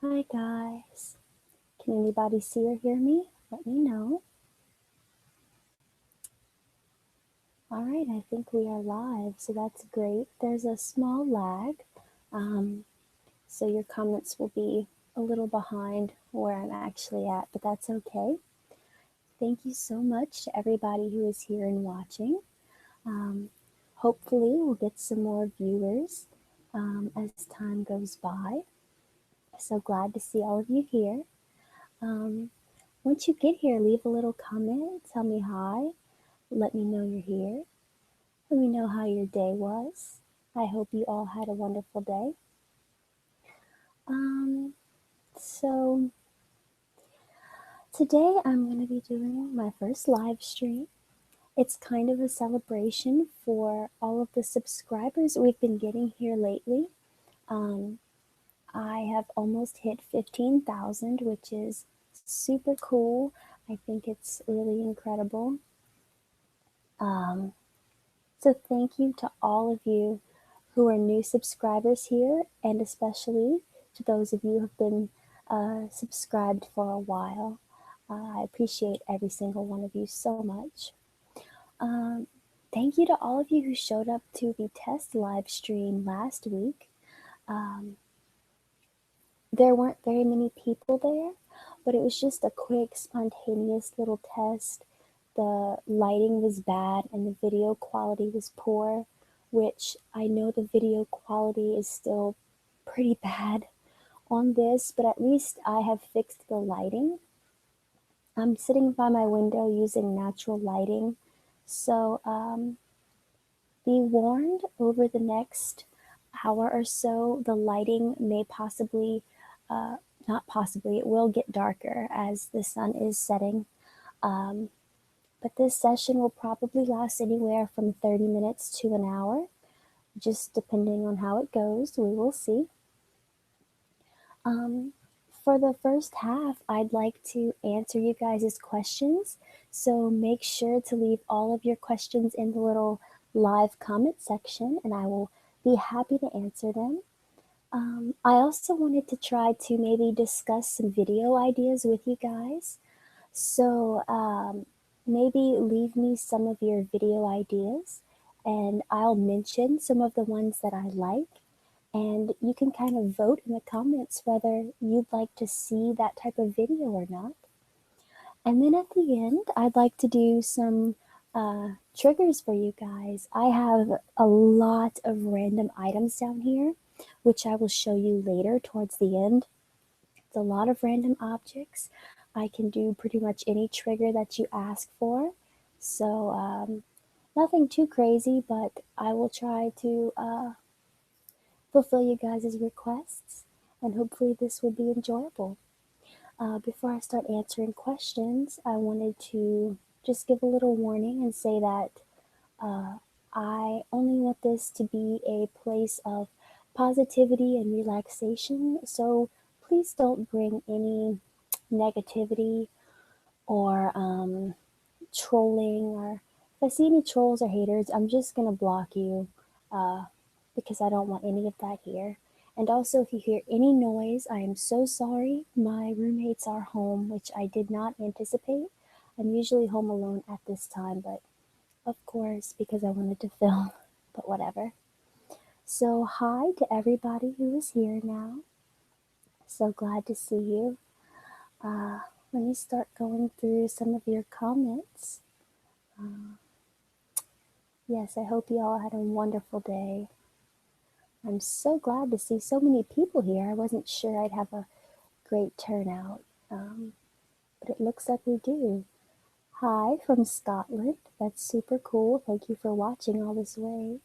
Hi guys. Can anybody see or hear me? Let me know. All right, I think we are live, so that's great. There's a small lag, so your comments will be a little behind where I'm actually at, but that's okay. Thank you so much to everybody who is here and watching. Um, Hopefully, we'll get some more viewers as time goes by. So glad to see all of you here. Um, Once you get here, leave a little comment, tell me hi, let me know you're here. Let me know how your day was. I hope you all had a wonderful day. Um, so today I'm going to be doing my first live stream. It's kind of a celebration for all of the subscribers we've been getting here lately. Um, I have almost hit 15,000, which is super cool. I think it's really incredible. Um, So thank you to all of you who are new subscribers here, and especially to those of you who have been subscribed for a while. I appreciate every single one of you so much. Um, Thank you to all of you who showed up to the test live stream last week. Um, there weren't very many people there, but it was just a quick, spontaneous little test. The lighting was bad and the video quality was poor, which I know the video quality is still pretty bad on this, but at least I have fixed the lighting. I'm sitting by my window using natural lighting, so be warned, over the next hour or so, the lighting may possibly, uh, not possibly, it will get darker as the sun is setting. Um, but this session will probably last anywhere from 30 minutes to an hour, just depending on how it goes. We will see. Um, for the first half, I'd like to answer you guys' questions. So make sure to leave all of your questions in the little live comment section, and I will be happy to answer them. I also wanted to try to maybe discuss some video ideas with you guys. So maybe leave me some of your video ideas, and I'll mention some of the ones that I like, and you can kind of vote in the comments whether you'd like to see that type of video or not. And then at the end, I'd like to do some triggers for you guys. I have a lot of random items down here, which I will show you later towards the end. It's a lot of random objects. I can do pretty much any trigger that you ask for. So nothing too crazy, but I will try to fulfill you guys' requests, and hopefully this will be enjoyable. Before I start answering questions, I wanted to just give a little warning and say that I only want this to be a place of positivity and relaxation, so please don't bring any negativity or trolling, or if I see any trolls or haters, I'm just gonna block you uh, because I don't want any of that here. And also, if you hear any noise, I am so sorry. My roommates are home, which I did not anticipate. I'm usually home alone at this time, but of course, because I wanted to film, but whatever. So, hi to everybody who is here now. So glad to see you. Uh, Let me start going through some of your comments. Yes, I hope you all had a wonderful day. I'm so glad to see so many people here. I wasn't sure I'd have a great turnout, but it looks like we do. Hi from Scotland. That's super cool. Thank you for watching all this way.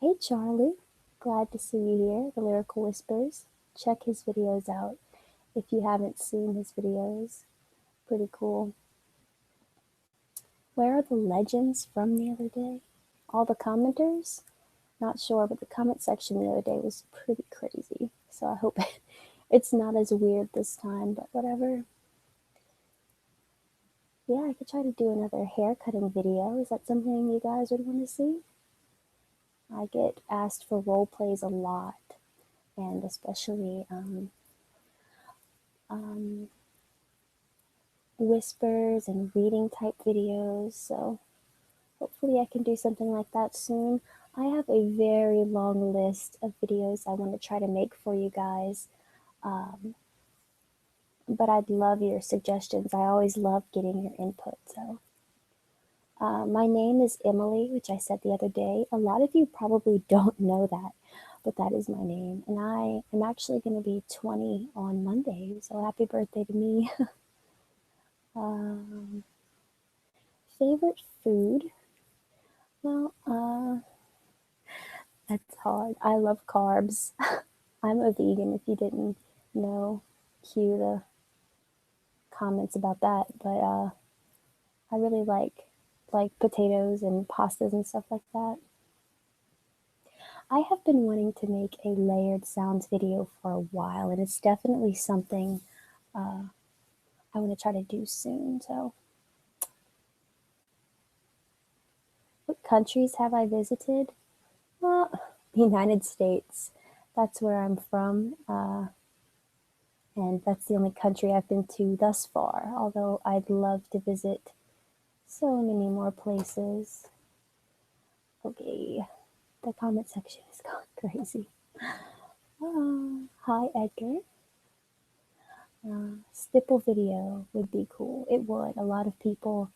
Hey, Charlie. Glad to see you here. The Lyrical Whispers. Check his videos out if you haven't seen his videos. Pretty cool. Where are the legends from the other day? All the commenters? Not sure, but the comment section the other day was pretty crazy. So I hope it's not as weird this time, but whatever. Yeah, I could try to do another hair cutting video. Is that something you guys would want to see? I get asked for role plays a lot, and especially um, whispers and reading type videos. So hopefully I can do something like that soon. I have a very long list of videos I want to try to make for you guys. Um, but I'd love your suggestions. I always love getting your input. So, my name is Emily, which I said the other day. A lot of you probably don't know that, but that is my name. And I am actually going to be 20 on Monday. So, happy birthday to me. um, Favorite food? Well, that's hard. I love carbs. I'm a vegan if you didn't know. Cue the comments about that. But I really like potatoes and pastas and stuff like that. I have been wanting to make a layered sounds video for a while, and it's definitely something uh, I want to try to do soon. So, what countries have I visited? Well, the United States. That's where I'm from, and that's the only country I've been to thus far. Although I'd love to visit so many more places. Okay, the comment section is going crazy. Hi, Edgar. Stipple video would be cool. It would. A lot of people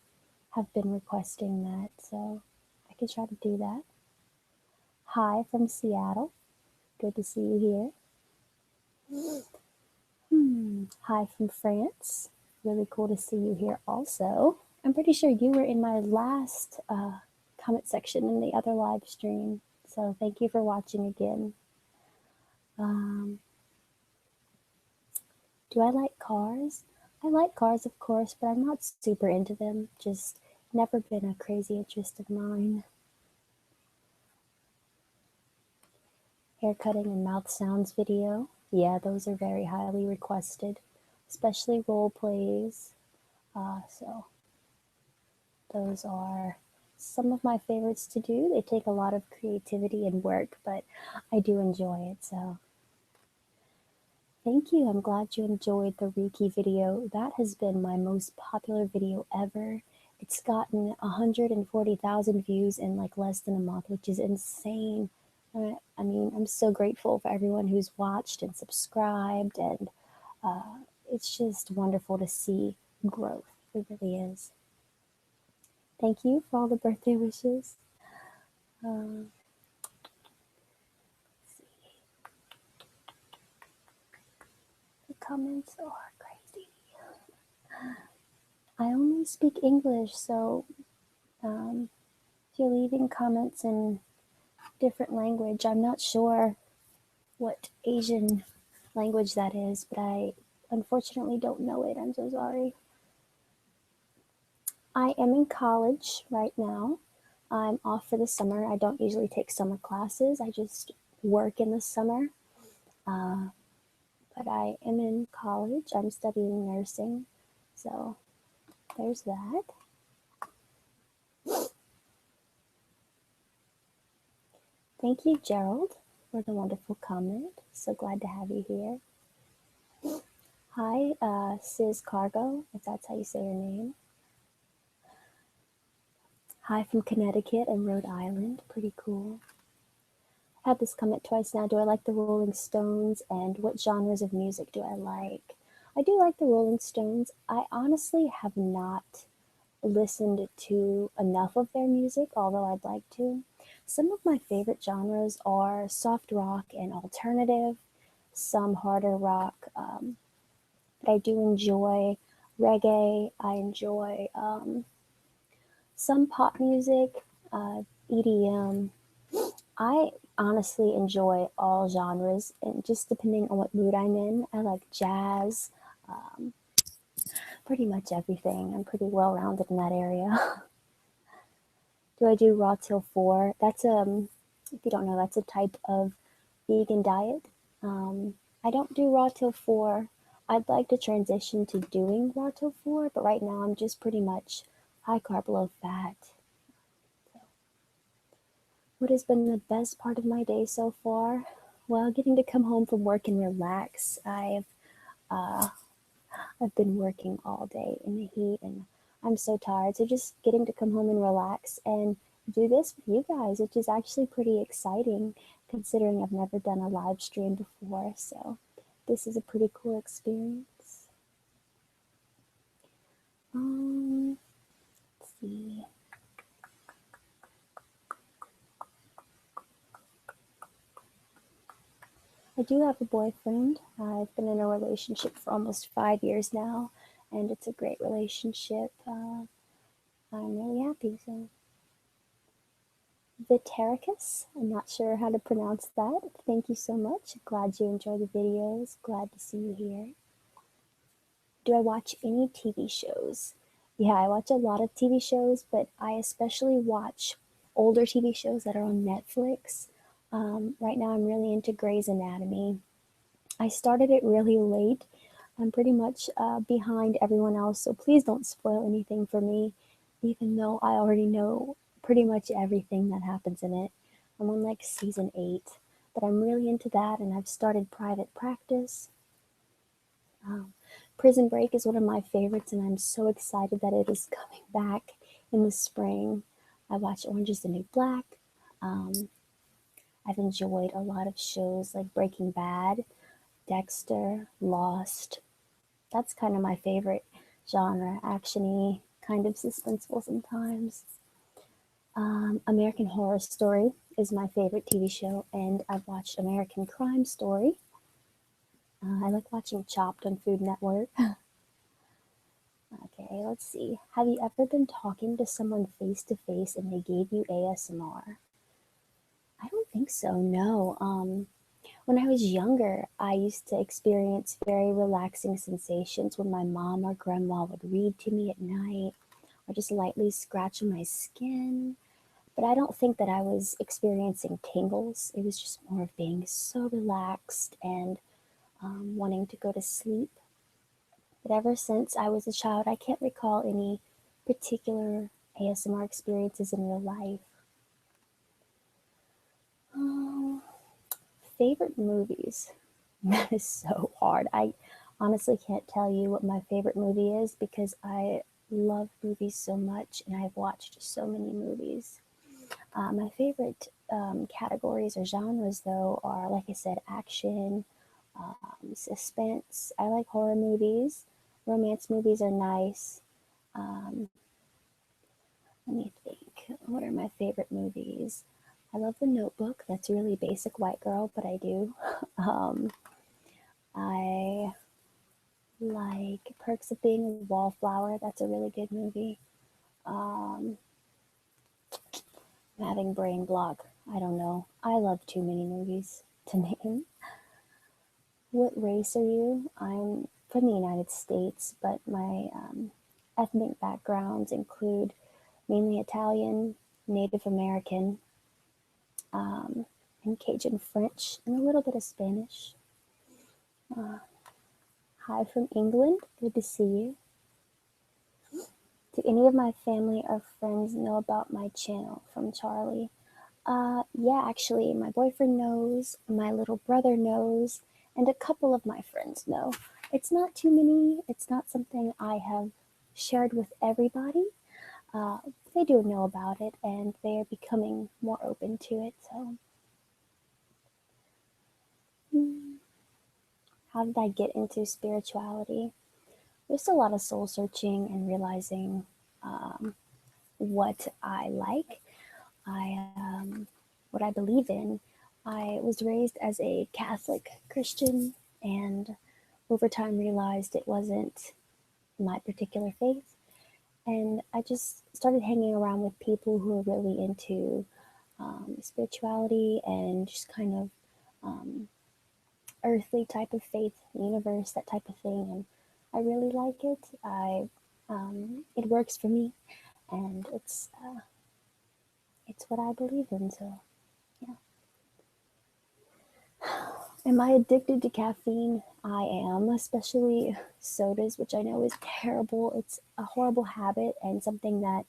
have been requesting that, so I could try to do that. Hi from Seattle. Good to see you here. Hi from France. Really cool to see you here also. I'm pretty sure you were in my last comment section in the other live stream, so thank you for watching again. Um, do I like cars? I like cars, of course, but I'm not super into them. Just never been a crazy interest of mine. Haircutting and mouth sounds video. Yeah, those are very highly requested, especially role plays. So those are some of my favorites to do. They take a lot of creativity and work, but I do enjoy it. So thank you. I'm glad you enjoyed the Reiki video. That has been my most popular video ever. It's gotten 140,000 views in like less than a month, which is insane. I mean, I'm so grateful for everyone who's watched and subscribed, and it's just wonderful to see growth. It really is. Thank you for all the birthday wishes. Uh, the comments are crazy. I only speak English, so if you're leaving comments in different language, I'm not sure what Asian language that is, but I unfortunately don't know it. I'm so sorry. I am in college right now. I'm off for the summer. I don't usually take summer classes, I just work in the summer. Uh, but I am in college. I'm studying nursing. So there's that. Thank you, Gerald, for the wonderful comment. So glad to have you here. Hi, Sis Cargo, if that's how you say your name. Hi from Connecticut and Rhode Island. Pretty cool. I've had this comment twice now. Do I like the Rolling Stones, and what genres of music do I like? I do like the Rolling Stones. I honestly have not listened to enough of their music, although I'd like to. Some of my favorite genres are soft rock and alternative, some harder rock, but I do enjoy reggae. I enjoy some pop music, EDM. I honestly enjoy all genres, and just depending on what mood I'm in, I like jazz, um, pretty much everything. I'm pretty well rounded in that area. Do I do raw till 4? That's if you don't know, that's a type of vegan diet. I don't do raw till 4. I'd like to transition to doing raw till 4, but right now I'm just pretty much high carb, low fat. So, what has been the best part of my day so far? Well, getting to come home from work and relax. I've I've been working all day in the heat and I'm so tired. So just getting to come home and relax and do this with you guys, which is actually pretty exciting considering I've never done a live stream before. So this is a pretty cool experience. Let's see. I do have a boyfriend. I've been in a relationship for almost 5 years now, and it's a great relationship. I'm really happy. So, Vitericus, I'm not sure how to pronounce that. Thank you so much. Glad you enjoy the videos. Glad to see you here. Do I watch any TV shows? Yeah, I watch a lot of TV shows, but I especially watch older TV shows that are on Netflix. Right now, I'm really into Grey's Anatomy. I started it really late. I'm pretty much behind everyone else, so please don't spoil anything for me, even though I already know pretty much everything that happens in it. I'm on like season 8, but I'm really into that, and I've started Private Practice. Prison Break is one of my favorites, and I'm so excited that it is coming back in the spring. I watched Orange is the New Black. Um, I've enjoyed a lot of shows like Breaking Bad, Dexter, Lost. That's kind of my favorite genre, actiony, kind of suspenseful sometimes. American Horror Story is my favorite TV show, and I've watched American Crime Story. I like watching Chopped on Food Network. Okay, let's see. Have you ever been talking to someone face to face and they gave you ASMR? I don't think so, no. When I was younger, I used to experience very relaxing sensations when my mom or grandma would read to me at night or just lightly scratch on my skin. But I don't think that I was experiencing tingles. It was just more of being so relaxed and wanting to go to sleep. But ever since I was a child, I can't recall any particular ASMR experiences in real life. Um, Favorite movies? That is so hard. I honestly can't tell you what my favorite movie is because I love movies so much and I've watched so many movies. My favorite categories or genres, though, are like I said, action, suspense. I like horror movies. Romance movies are nice. Um, Let me think. What are my favorite movies? I love The Notebook. That's really basic white girl, but I do. Um, I like Perks of Being a Wallflower. That's a really good movie. Um, I'm having brain block. I don't know. I love too many movies to name. What race are you? I'm from the United States, but my ethnic backgrounds include mainly Italian, Native American, um, and Cajun French, and a little bit of Spanish. Uh, Hi from England. Good to see you. Do any of my family or friends know about my channel? From Charlie. Yeah, actually, my boyfriend knows, my little brother knows, and a couple of my friends know. It's not too many, it's not something I have shared with everybody. Uh, they do know about it, and they are becoming more open to it. So, how did I get into spirituality? There's a lot of soul searching and realizing what I like. What I believe in. I was raised as a Catholic Christian and over time realized it wasn't my particular faith. And I just started hanging around with people who are really into spirituality and just kind of earthly type of faith, universe, that type of thing. And I really like it. It works for me, and it's what I believe in. So yeah. Am I addicted to caffeine? I am, especially sodas, which I know is terrible. It's a horrible habit and something that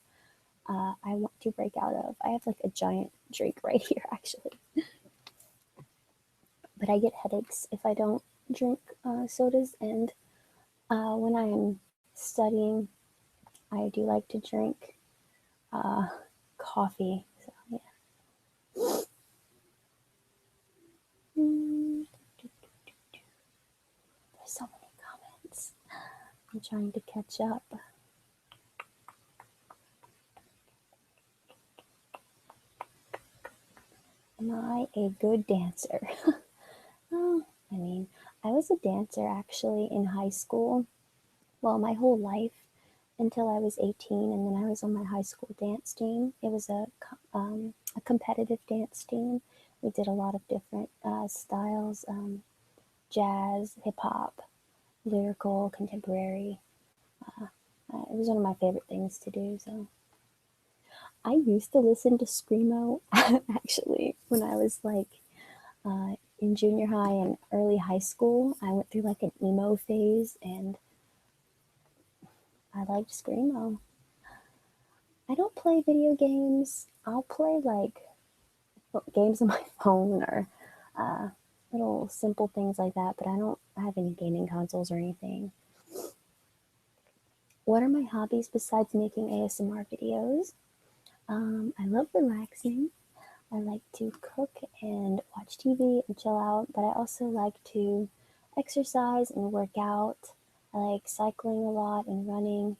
I want to break out of. I have like a giant drink right here, actually. But I get headaches if I don't drink sodas, and When I'm studying, I do like to drink uh, coffee. So yeah. Mm, there's so many comments. I'm trying to catch up. Am I a good dancer? Oh, I mean, I was a dancer actually in high school. Well, my whole life until I was 18, and then I was on my high school dance team. It was a competitive dance team. We did a lot of different styles, jazz, hip hop, lyrical, contemporary. It was one of my favorite things to do. So I used to listen to screamo actually when I was like in junior high and early high school. I went through like an emo phase, and I liked screamo. I don't play video games. I'll play like games on my phone or uh, little simple things like that, but I don't have any gaming consoles or anything. What are my hobbies besides making ASMR videos? I love relaxing. I like to cook and watch TV and chill out, but I also like to exercise and work out. I like cycling a lot and running.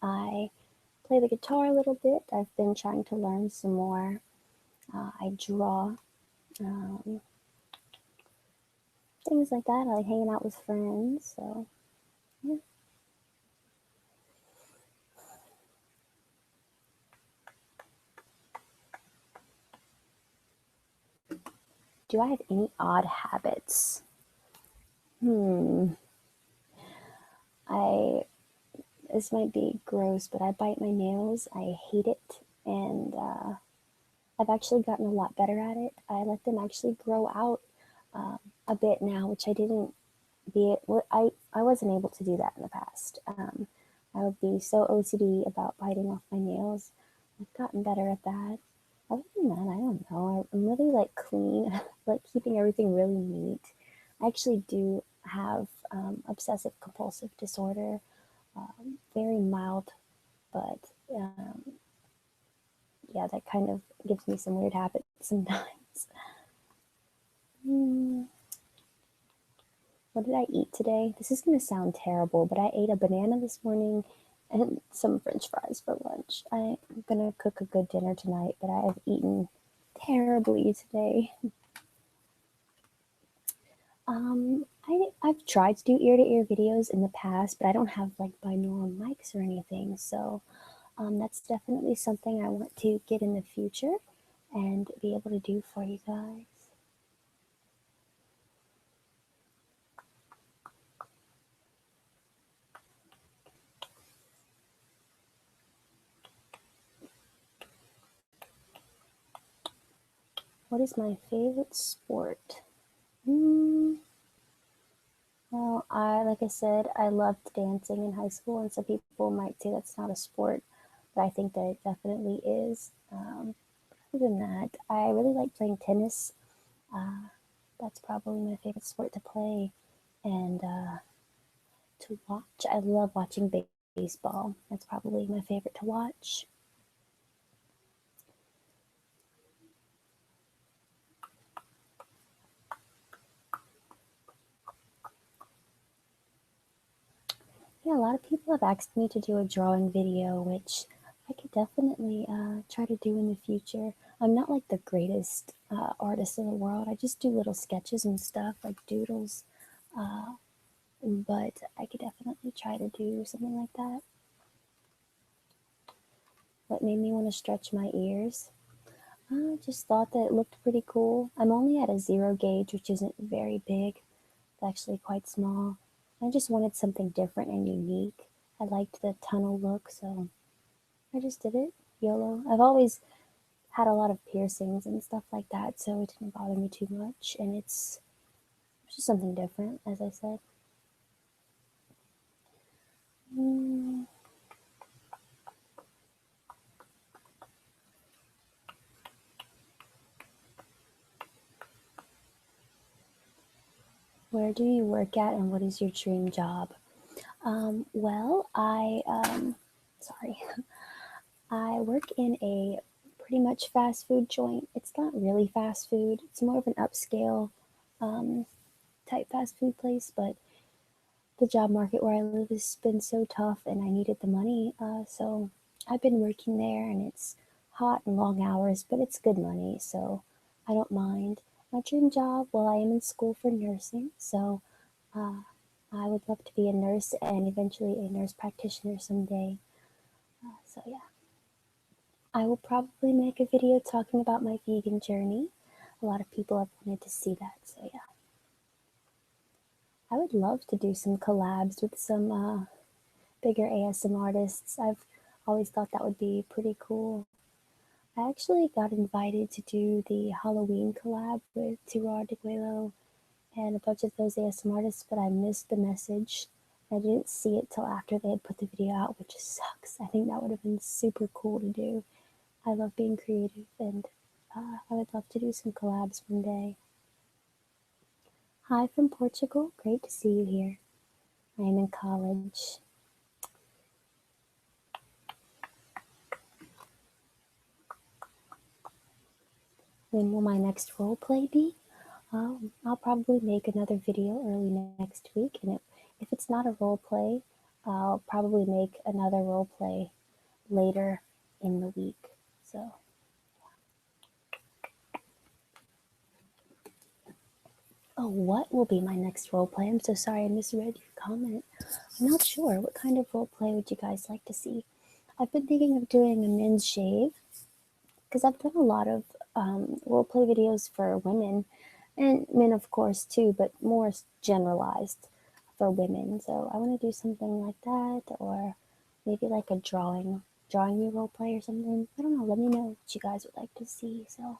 I play the guitar a little bit. I've been trying to learn some more. I draw, um, things like that. I like hanging out with friends. So, yeah. Do I have any odd habits? Hmm. I This might be gross, but I bite my nails. I hate it, and I've actually gotten a lot better at it. I let them actually grow out a bit now, which I didn't be. I wasn't able to do that in the past. I would be so OCD about biting off my nails. I've gotten better at that. Other than that, I don't know. I'm really like clean, like keeping everything really neat. I actually do have obsessive compulsive disorder, very mild, but yeah, that kind of gives me some weird habits sometimes. Hmm, what did I eat today? This is going to sound terrible, but I ate a banana this morning and some french fries for lunch. I'm going to cook a good dinner tonight, but I have eaten terribly today. I've tried to do ear to ear videos in the past, but I don't have like binaural mics or anything. So that's definitely something I want to get in the future and be able to do for you guys. What is my favorite sport? Hmm. Well, like I said, I loved dancing in high school, and some people might say that's not a sport, but I think that it definitely is. Other than that, I really like playing tennis. Uh, that's probably my favorite sport to play and to watch. I love watching baseball. That's probably my favorite to watch. Yeah, a lot of people have asked me to do a drawing video, which I could definitely try to do in the future. I'm not like the greatest artist in the world. I just do little sketches and stuff, like doodles. Uh, but I could definitely try to do something like that. What made me want to stretch my ears? I just thought that it looked pretty cool. I'm only at a zero gauge, which isn't very big. It's actually quite small. I just wanted something different and unique. I liked the tunnel look, so I just did it. YOLO. I've always had a lot of piercings and stuff like that, so it didn't bother me too much. And it's just something different, as I said. Mm, where do you work at, and what is your dream job? Well, sorry, I work in a pretty much fast food joint. It's not really fast food. It's more of an upscale um, type fast food place, but the job market where I live has been so tough and I needed the money. So I've been working there and it's hot and long hours, but it's good money. So I don't mind. My dream job, well, I am in school for nursing. So uh, I would love to be a nurse and eventually a nurse practitioner someday. So yeah, I will probably make a video talking about my vegan journey. A lot of people have wanted to see that. So yeah, I would love to do some collabs with some bigger ASM artists. I've always thought that would be pretty cool. I actually got invited to do the Halloween collab with Tirar DeGuelo and a bunch of those ASM artists, but I missed the message. I didn't see it till after they had put the video out, which sucks. I think that would have been super cool to do. I love being creative, and I would love to do some collabs one day. Hi from Portugal. Great to see you here. I am in college. When will my next role play be? I'll probably make another video early next week, and if it's not a role play, I'll probably make another role play later in the week. So, oh, what will be my next role play? I'm so sorry I misread your comment. I'm not sure. What kind of role play would you guys like to see? I've been thinking of doing a men's shave because I've done a lot of role play videos for women and men, of course, too, but more generalized for women. So I want to do something like that, or maybe like a drawing you role play or something. I don't know. Let me know what you guys would like to see. So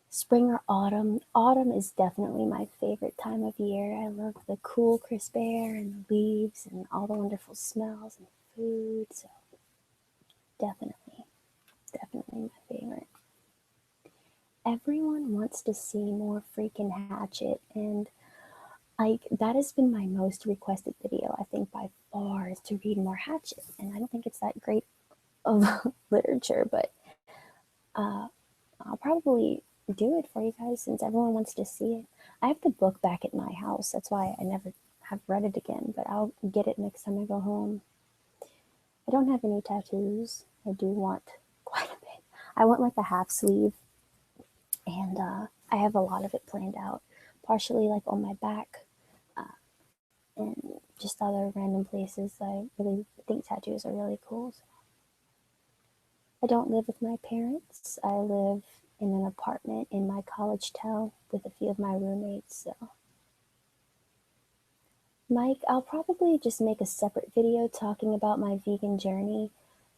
spring or autumn? Autumn is definitely my favorite time of year. I love the cool, crisp air and the leaves and all the wonderful smells and food. So definitely, definitely my favorite. Everyone wants to see more freaking Hatchet, and like that has been my most requested video. I think by far is to read more Hatchet, and I don't think it's that great of literature, but uh, I'll probably do it for you guys since everyone wants to see it. I have the book back at my house. That's why I never have read it again, but I'll get it next time I go home. I don't have any tattoos. I do want quite a bit. I want like a half sleeve, and I have a lot of it planned out, partially like on my back and just other random places. I really think tattoos are really cool. So I don't live with my parents. I live in an apartment in my college town with a few of my roommates. So, Mike, I'll probably just make a separate video talking about my vegan journey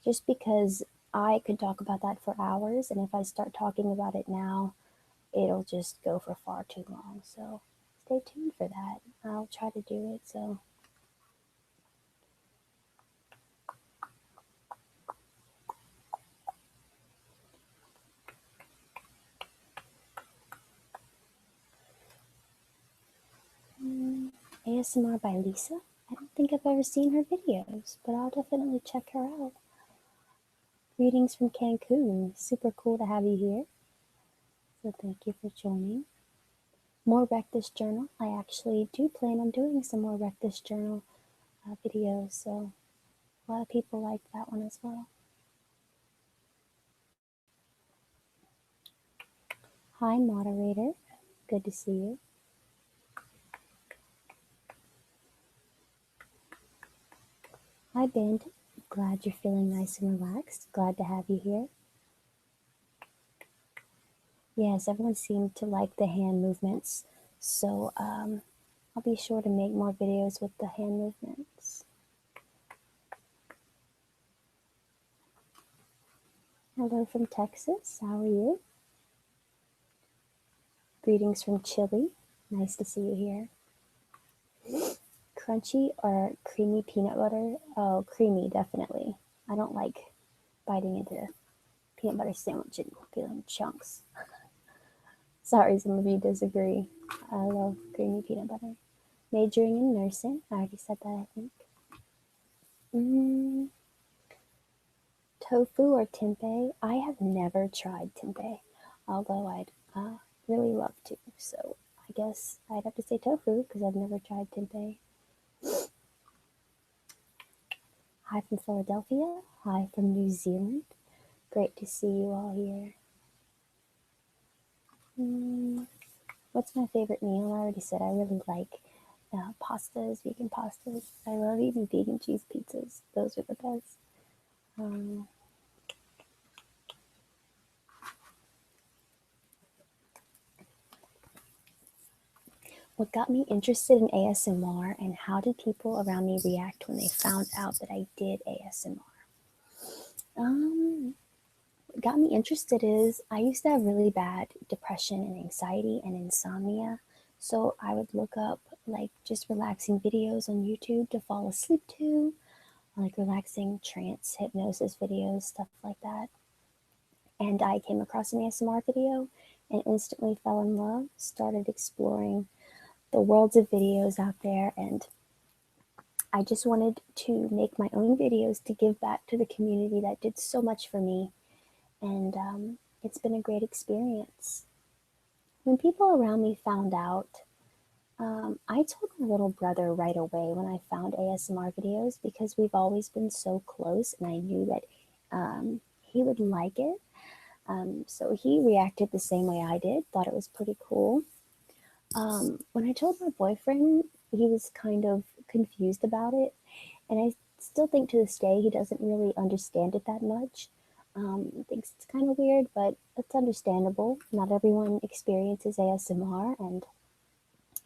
just because I could talk about that for hours. And if I start talking about it now, it'll just go for far too long. So, stay tuned for that. I'll try to do it. So, ASMR by Lisa. I don't think I've ever seen her videos, but I'll definitely check her out. Greetings from Cancun. Super cool to have you here. So thank you for joining. More Wreck This Journal. I actually do plan on doing some more Wreck This Journal videos, so a lot of people like that one as well. Hi, moderator. Good to see you. Hi, Bandit. Glad you're feeling nice and relaxed. Glad to have you here. Yes, everyone seemed to like the hand movements, so I'll be sure to make more videos with the hand movements. Hello from Texas. How are you? Greetings from Chile. Nice to see you here. Crunchy or creamy peanut butter? Oh, creamy, definitely. I don't like biting into peanut butter sandwich and feeling chunks. Sorry, some of you disagree. I love creamy peanut butter. majoring in nursing. I already said that, I think. Mm, tofu or tempeh? I have never tried tempeh, although I'd really love to. So I guess I'd have to say tofu because I've never tried tempeh. Hi from Philadelphia. Hi from New Zealand. Great to see you all here. Mm, what's my favorite meal? I already said I really like pastas, vegan pastas. I love eating vegan cheese pizzas. Those are the best. Um, what got me interested in ASMR and how did people around me react when they found out that I did ASMR? What got me interested is I used to have really bad depression and anxiety and insomnia. So I would look up like just relaxing videos on YouTube to fall asleep to, like relaxing trance hypnosis videos, stuff like that. And I came across an ASMR video and instantly fell in love, started exploring the worlds of videos out there, and I just wanted to make my own videos to give back to the community that did so much for me. And it's been a great experience. When people around me found out, I told my little brother right away when I found ASMR videos because we've always been so close and I knew that he would like it. So he reacted the same way I did, thought it was pretty cool. When I told my boyfriend, he was kind of confused about it, and I still think to this day he doesn't really understand it that much. Thinks it's kind of weird, but it's understandable. Not everyone experiences ASMR, and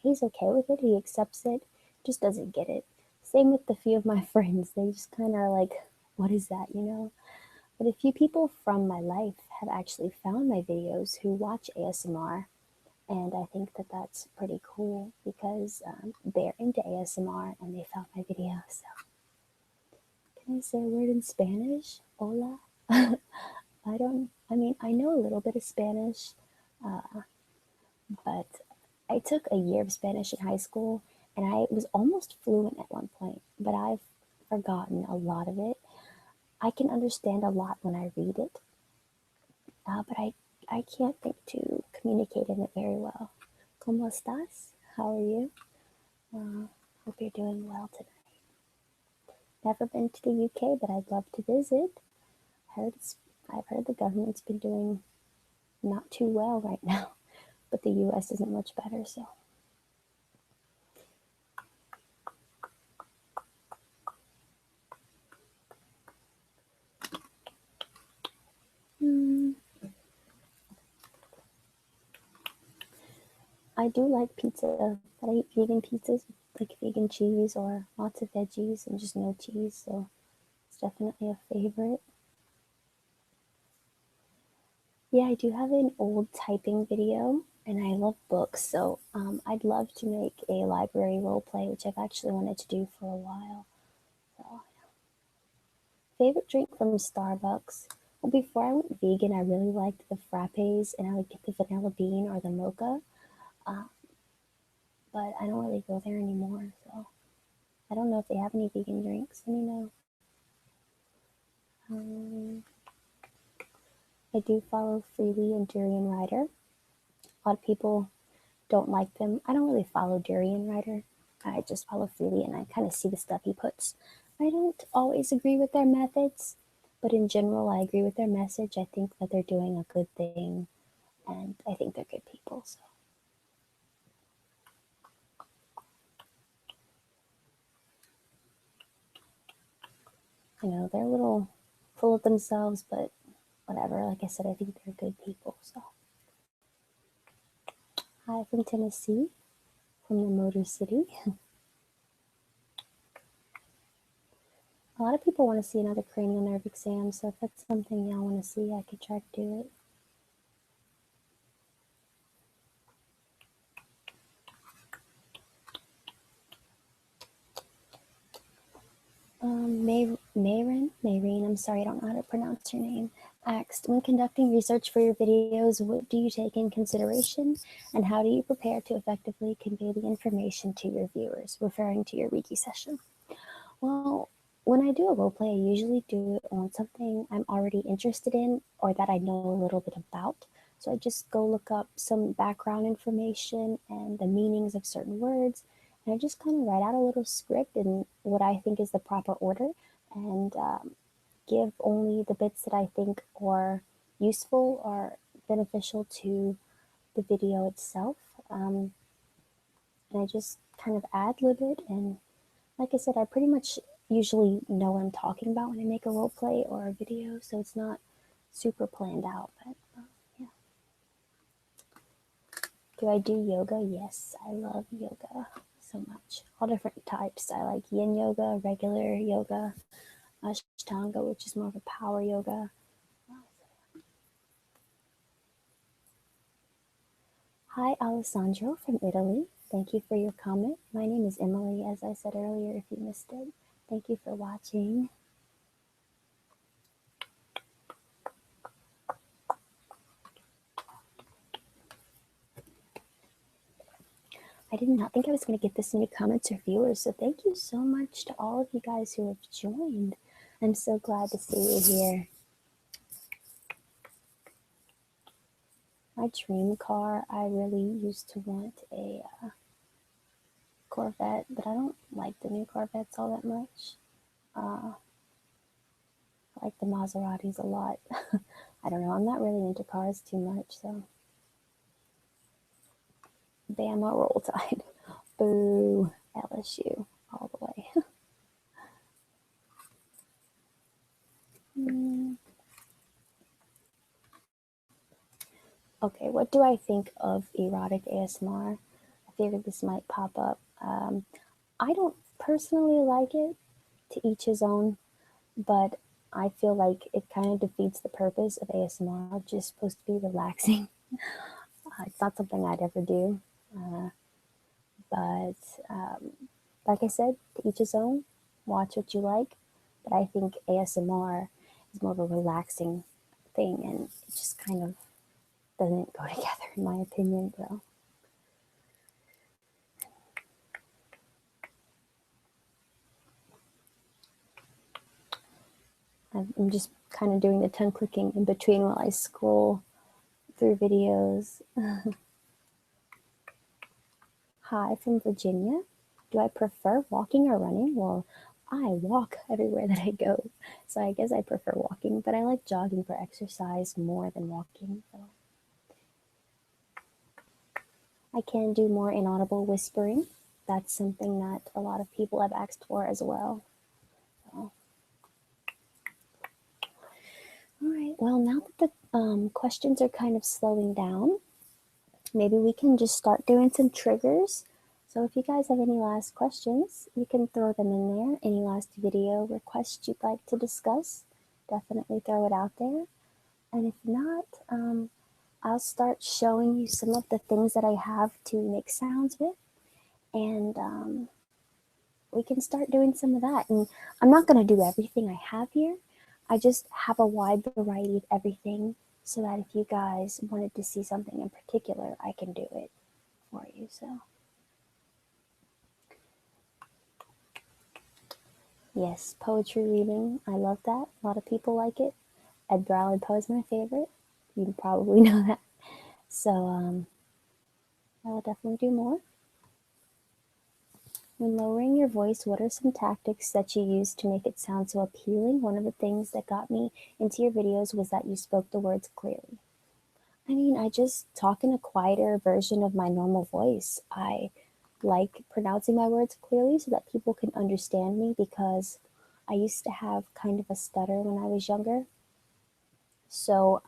he's okay with it. He accepts it, just doesn't get it. Same with a few of my friends. They just kind of are like, what is that, you know? But a few people from my life have actually found my videos who watch ASMR, and I think that that's pretty cool because they're into ASMR and they found my video. So, can I say a word in Spanish? Hola. I don't, I mean, I know a little bit of Spanish, but I took a year of Spanish in high school and I was almost fluent at one point, but I've forgotten a lot of it. I can understand a lot when I read it, but I can't think to communicate in it very well. ¿Cómo estás? How are you? Hope you're doing well today. Never been to the UK, but I'd love to visit. Heard I've heard the government's been doing not too well right now, but the US isn't much better. So, mm, I do like pizza, but I eat vegan pizzas with like vegan cheese or lots of veggies and just no cheese. So it's definitely a favorite. Yeah, I do have an old typing video, and I love books, so I'd love to make a library role play, which I've actually wanted to do for a while. So, favorite drink from Starbucks? Well, before I went vegan, I really liked the frappes, and I would get the vanilla bean or the mocha, uh, but I don't really go there anymore, so I don't know if they have any vegan drinks. Let me know. Um, I do follow Freely and Durian Rider. A lot of people don't like them. I don't really follow Durian Rider. I just follow Freely and I kind of see the stuff he puts. I don't always agree with their methods, but in general, I agree with their message. I think that they're doing a good thing and I think they're good people. So, they're a little full of themselves, but whatever. Like I said, I think they're good people. So, hi from Tennessee, from the Motor City. A lot of people want to see another cranial nerve exam, so if that's something y'all want to see, I could try to do it. Mayreen, I'm sorry, I don't know how to pronounce your name. asked, when conducting research for your videos, what do you take in consideration and how do you prepare to effectively convey the information to your viewers, referring to your Wiki session? Well, when I do a role play, I usually do it on something I'm already interested in or that I know a little bit about. So I just go look up some background information and the meanings of certain words, and I just kind of write out a little script in what I think is the proper order, and give only the bits that I think are useful or beneficial to the video itself. Um, and I just kind of ad lib it. And like I said, I pretty much usually know what I'm talking about when I make a role play or a video, so it's not super planned out. But yeah. Do I do yoga? Yes, I love yoga so much. All different types. I like yin yoga, regular yoga, ashtanga, which is more of a power yoga. Hi, Alessandro from Italy. Thank you for your comment. My name is Emily, as I said earlier, if you missed it. Thank you for watching. I did not think I was going to get this many comments or viewers, so thank you so much to all of you guys who have joined. I'm so glad to see you here. My dream car, I really used to want a Corvette, but I don't like the new Corvettes all that much. I like the Maseratis a lot. I don't know, I'm not really into cars too much, so. Bama Roll Tide. Boo, LSU, all the way. Okay, what do I think of erotic ASMR? I figured this might pop up. I don't personally like it, to each his own, but I feel like it kind of defeats the purpose of ASMR, which is supposed to be relaxing. It's not something I'd ever do. But like I said, to each his own. Watch what you like. But I think ASMR is more of a relaxing thing, and it just kind of doesn't go together, in my opinion, though. I'm just kind of doing the tongue clicking in between while I scroll through videos. Hi from Virginia. Do I prefer walking or running? Well, I walk everywhere that I go, so I guess I prefer walking, but I like jogging for exercise more than walking. So. I can do more inaudible whispering. That's something that a lot of people have asked for as well. So. All right, well, now that the questions are kind of slowing down, maybe we can just start doing some triggers. So if you guys have any last questions, you can throw them in there. Any last video requests you'd like to discuss, definitely throw it out there. And if not, I'll start showing you some of the things that I have to make sounds with. And we can start doing some of that. And I'm not going to do everything I have here. I just have a wide variety of everything so that if you guys wanted to see something in particular, I can do it for you. So, yes, poetry reading. I love that. A lot of people like it. Edgar Allan Poe is my favorite. You probably know that. So, I will definitely do more. When lowering your voice, what are some tactics that you use to make it sound so appealing? One of the things that got me into your videos was that you spoke the words clearly. I mean, I just talk in a quieter version of my normal voice. I like pronouncing my words clearly so that people can understand me, because I used to have kind of a stutter when I was younger. So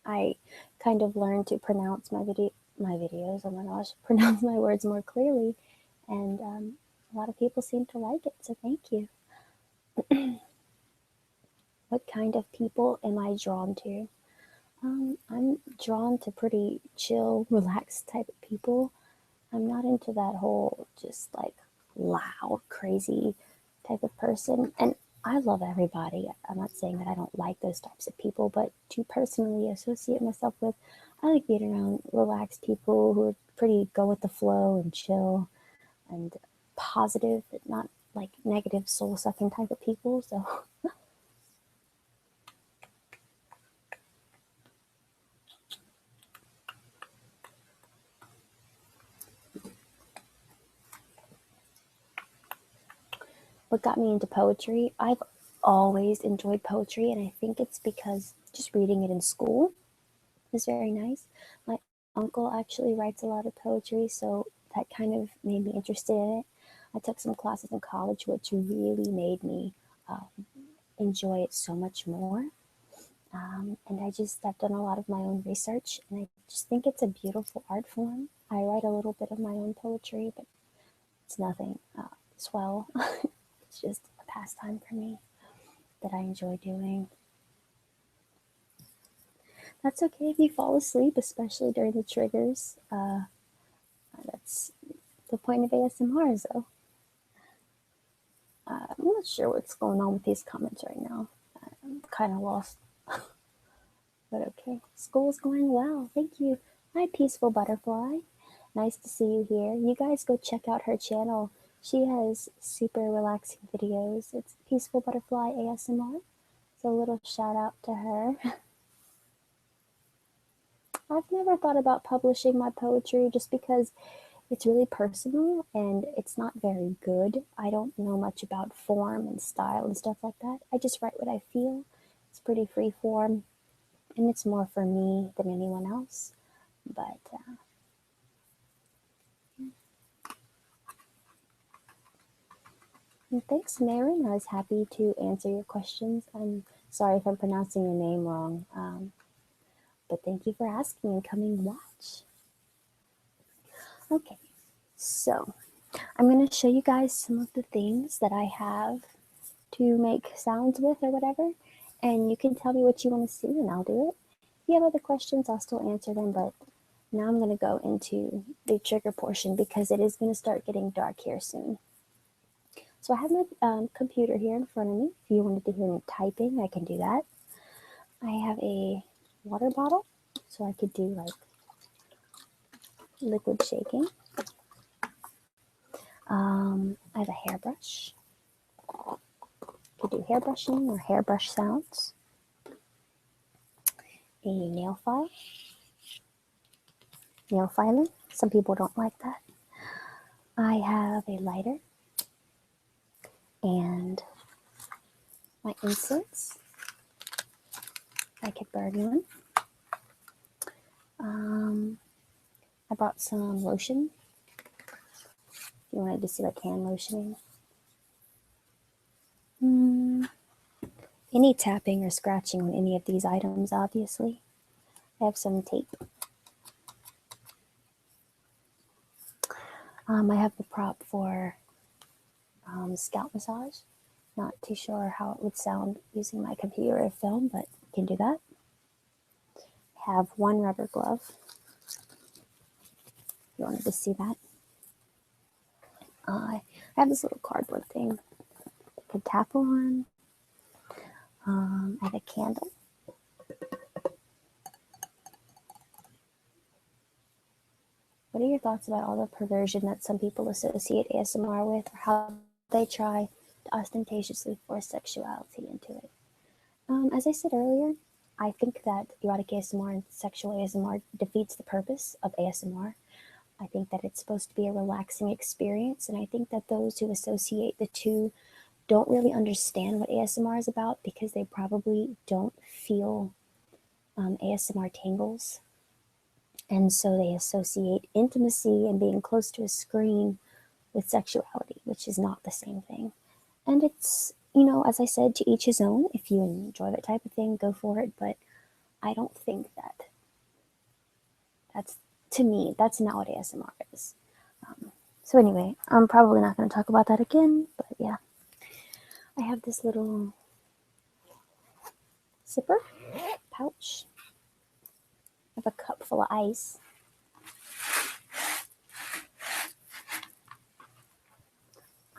I kind of learned to pronounce my videos, oh my gosh, pronounce my words more clearly, and a lot of people seem to like it, so thank you. What kind of people am I drawn to? I'm drawn to pretty chill, relaxed type of people. I'm not into that whole just like loud, crazy type of person. And I love everybody. I'm not saying that I don't like those types of people, but to personally associate myself with, I like being around relaxed people who are pretty go with the flow and chill and positive, not like negative soul sucking type of people. So what got me into poetry, I've always enjoyed poetry, and I think it's because just reading it in school is very nice. My uncle actually writes a lot of poetry, so that kind of made me interested in it. I took some classes in college, which really made me enjoy it so much more. And I've done a lot of my own research, and I just think it's a beautiful art form. I write a little bit of my own poetry, but it's nothing swell. It's just a pastime for me that I enjoy doing. That's okay if you fall asleep, especially during the triggers. That's the point of ASMR, though. I'm not sure what's going on with these comments right now. I'm kind of lost. But okay, school's going well. Thank you. Hi, Peaceful Butterfly. Nice to see you here. You guys go check out her channel. She has super relaxing videos. It's Peaceful Butterfly ASMR. So a little shout out to her. I've never thought about publishing my poetry just because it's really personal and it's not very good. I don't know much about form and style and stuff like that. I just write what I feel. It's pretty free form and it's more for me than anyone else. But and thanks, Marin. I was happy to answer your questions. I'm sorry if I'm pronouncing your name wrong, but thank you for asking and coming watch. Okay, so I'm going to show you guys some of the things that I have to make sounds with or whatever, and you can tell me what you want to see and I'll do it. If you have other questions, I'll still answer them, but now I'm going to go into the trigger portion because it is going to start getting dark here soon. So I have my computer here in front of me. If you wanted to hear me typing, I can do that. I have a water bottle, so I could do like liquid shaking. I have a hairbrush. Could do hair brushing or hairbrush sounds. A nail file. Nail filing. Some people don't like that. I have a lighter and my incense. I could burn one. I brought some lotion. If you wanted to see like hand lotioning. Any tapping or scratching on any of these items, obviously. I have some tape. I have the prop for scalp massage. Not too sure how it would sound using my computer or film, but can do that. I have one rubber glove. If you wanted to see that. I have this little cardboard thing I could tap on. I have a candle. What are your thoughts about all the perversion that some people associate ASMR with, or how they try to ostentatiously force sexuality into it? As I said earlier, I think that erotic ASMR and sexual ASMR defeats the purpose of ASMR. I think that it's supposed to be a relaxing experience, and I think that those who associate the two don't really understand what ASMR is about because they probably don't feel ASMR tingles. And so they associate intimacy and being close to a screen with sexuality, which is not the same thing. And it's, as I said, to each his own. If you enjoy that type of thing, go for it. But I don't think that's, to me, that's not what ASMR is. So anyway, I'm probably not going to talk about that again. But yeah, I have this little zipper pouch. I have a cup full of ice.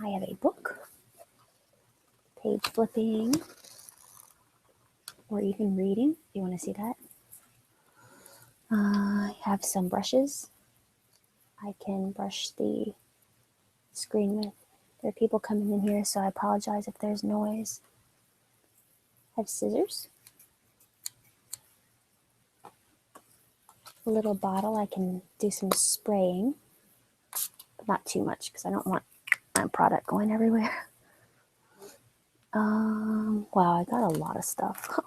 I have a book, page flipping, or even reading if you want to see that. I have some brushes I can brush the screen with. There are people coming in here, so I apologize if there's noise. I have scissors, a little bottle I can do some spraying, but not too much because I don't want my product going everywhere. Wow, I got a lot of stuff.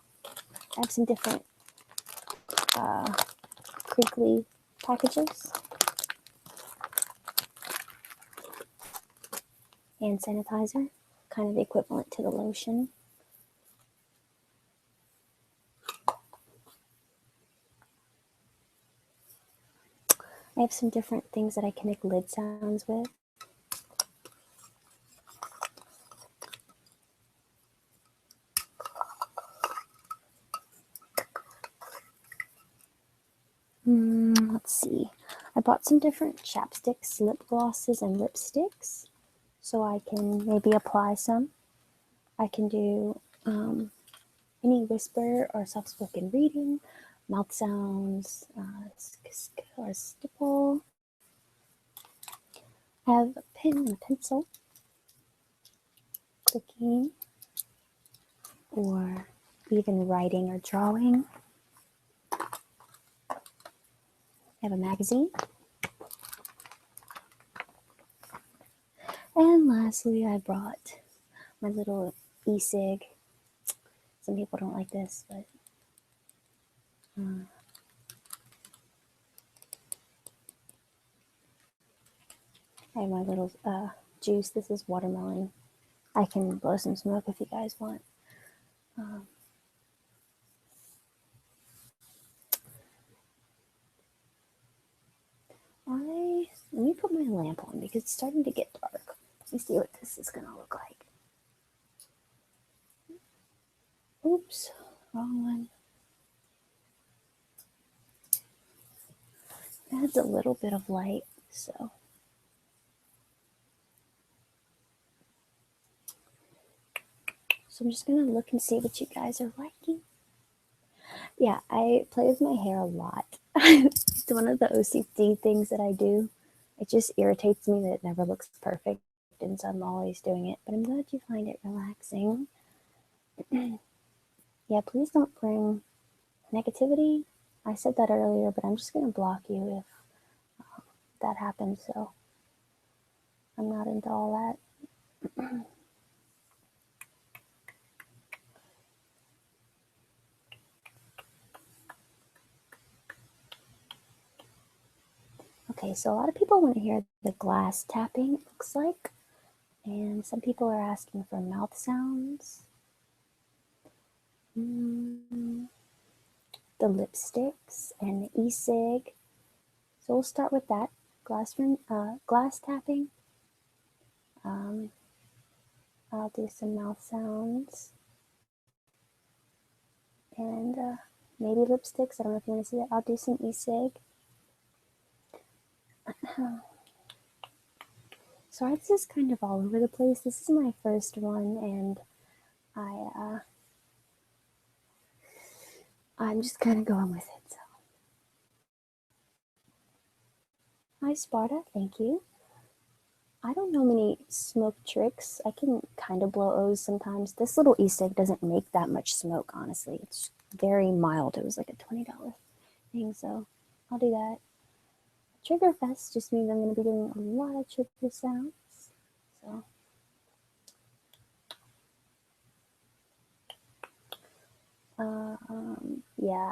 I have some different crinkly packages. Hand sanitizer, kind of equivalent to the lotion. I have some different things that I can make lid sounds with. Let's see. I bought some different chapsticks, lip glosses, and lipsticks, so I can maybe apply some. I can do any whisper or soft-spoken reading, mouth sounds, or stipple. I have a pen and a pencil, clicking, or even writing or drawing. I have a magazine. And lastly, I brought my little e-cig. Some people don't like this, but I have my little juice. This is watermelon. I can blow some smoke if you guys want. Let me put my lamp on because it's starting to get dark. Let me see what this is gonna look like. Oops, wrong one. It adds a little bit of light, so. So I'm just gonna look and see what you guys are liking. Yeah, I play with my hair a lot. It's one of the OCD things that I do. It just irritates me that it never looks perfect, and so I'm always doing it. But I'm glad you find it relaxing. Yeah, please don't bring negativity. I said that earlier, but I'm just gonna block you if that happens. So I'm not into all that. Okay, so a lot of people want to hear the glass tapping, it looks like. And some people are asking for mouth sounds. The lipsticks and the e-cig. So we'll start with that. Glass tapping. I'll do some mouth sounds. And maybe lipsticks. I don't know if you want to see that. I'll do some e-cig. Sorry, this is kind of all over the place. This is my first one, and I'm just kind of going with it. So. Hi, Sparta. Thank you. I don't know many smoke tricks. I can kind of blow O's sometimes. This little e-cig doesn't make that much smoke, honestly. It's very mild. It was like a $20 thing, so I'll do that. TriggerFest just means I'm going to be doing a lot of trigger sounds. So. Yeah,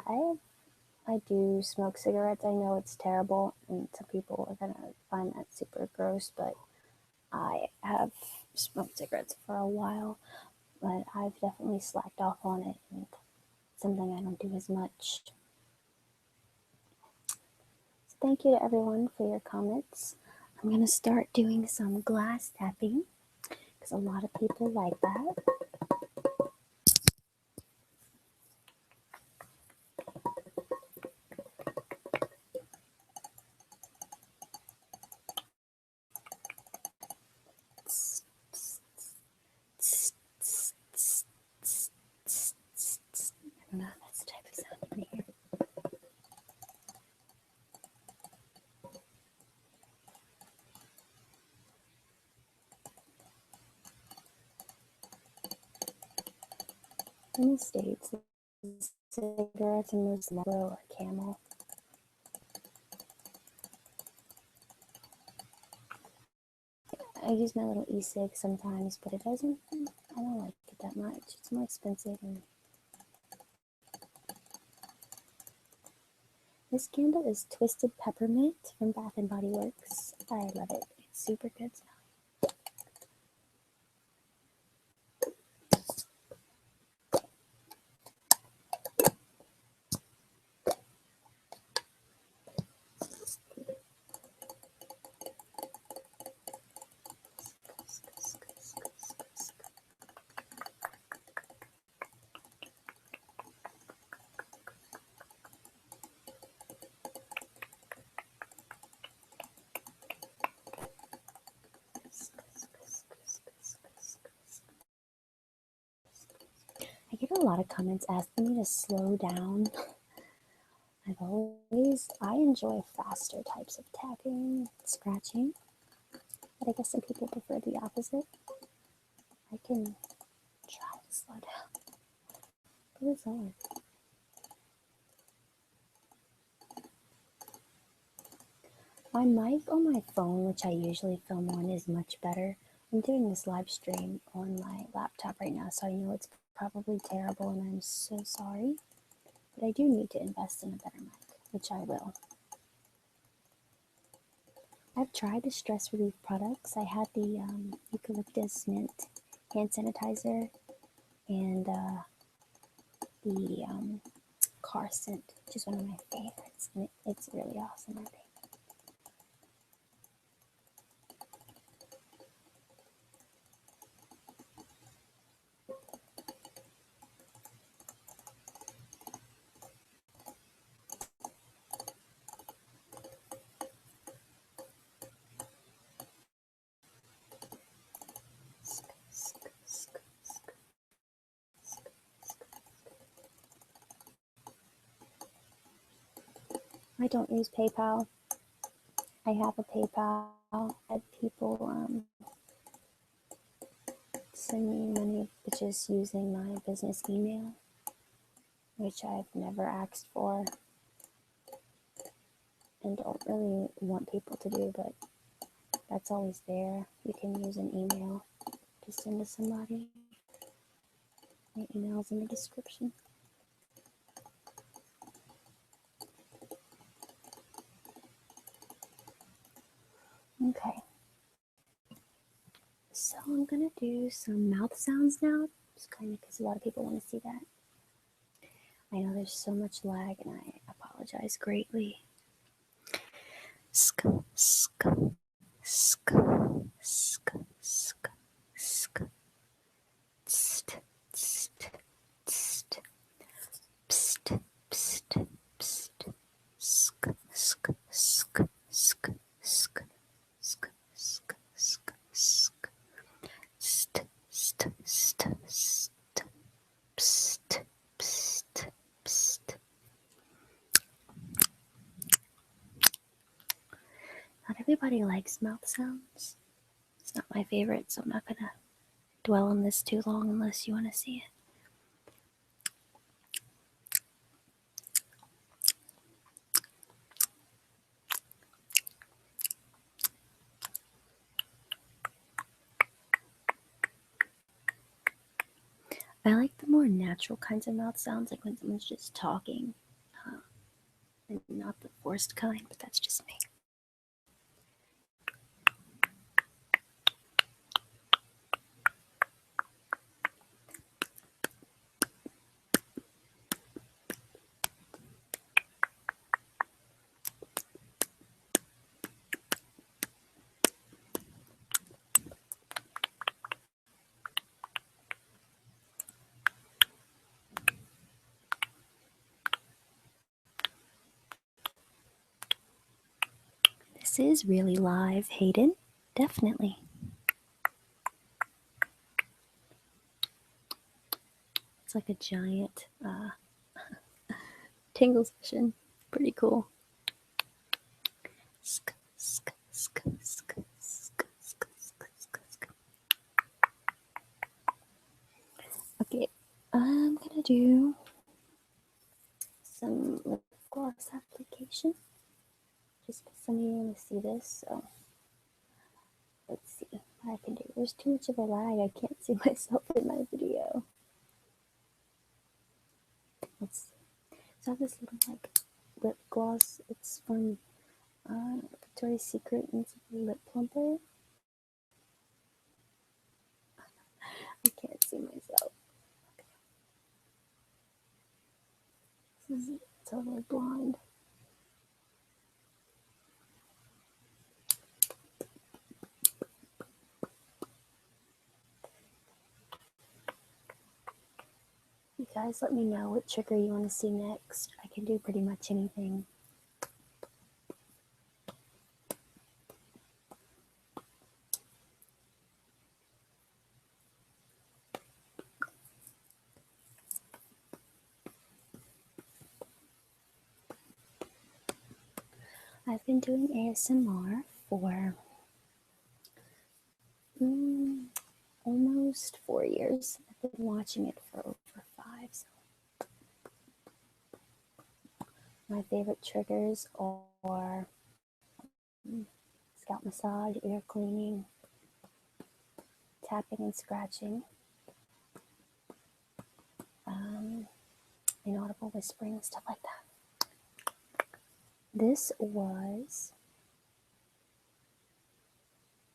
I do smoke cigarettes. I know it's terrible, and some people are going to find that super gross, but I have smoked cigarettes for a while, but I've definitely slacked off on it, and it's something I don't do as much. So thank you to everyone for your comments. I'm going to start doing some glass tapping because a lot of people like that. In the States, cigarettes are mostly Marlboro or Camel. I use my little e-cig sometimes, but I don't like it that much. It's more expensive. And this candle is Twisted Peppermint from Bath and Body Works. I love it. It's super good smell. I get a lot of comments asking me to slow down. I enjoy faster types of tapping, scratching, but I guess some people prefer the opposite. I can try to slow down, but it's hard. My mic on my phone, which I usually film on, is much better. I'm doing this live stream on my laptop right now, so I know it's probably terrible and I'm so sorry. But I do need to invest in a better mic, which I will. I've tried the stress relief products. I had the eucalyptus mint hand sanitizer and the car scent, which is one of my favorites. And it's really awesome, I think. I don't use PayPal. I have a PayPal. I had people send me money just using my business email, which I've never asked for and don't really want people to do, but that's always there. You can use an email to send to somebody. My email's in the description. Okay. So I'm gonna do some mouth sounds now, just kind of because a lot of people want to see that. I know there's so much lag, and I apologize greatly. Sk, sk, sk, sk, sk, sk, tst, tst, tst, pst, pst, pst, sk, sk, sk, sk, sk, sk, sk, sk, sk, st, st, st, st, pst, pst, pst. Not everybody likes mouth sounds. It's not my favorite, so I'm not gonna dwell on this too long unless you want to see it. I like the more natural kinds of mouth sounds, like when someone's just talking, and not the forced kind, but that's just me. This is really live, Hayden. Definitely. It's like a giant tingle session. Pretty cool. Sk, sk, sk, sk, sk, sk, sk, sk, sk. Okay, I'm gonna do some lip gloss application just because some of you want to see this. So let's see what I can do. There's too much of a lag. I can't see myself in my video. Let's see. So I have this little like lip gloss. It's from Victoria's Secret, and it's a lip plumper. I can't see myself. This is totally blind. You guys let me know what trigger you want to see next. I can do pretty much anything. I've been doing ASMR for almost 4 years. I've been watching it for over 5. So my favorite triggers are scalp massage, ear cleaning, tapping and scratching, inaudible whispering, stuff like that. This was...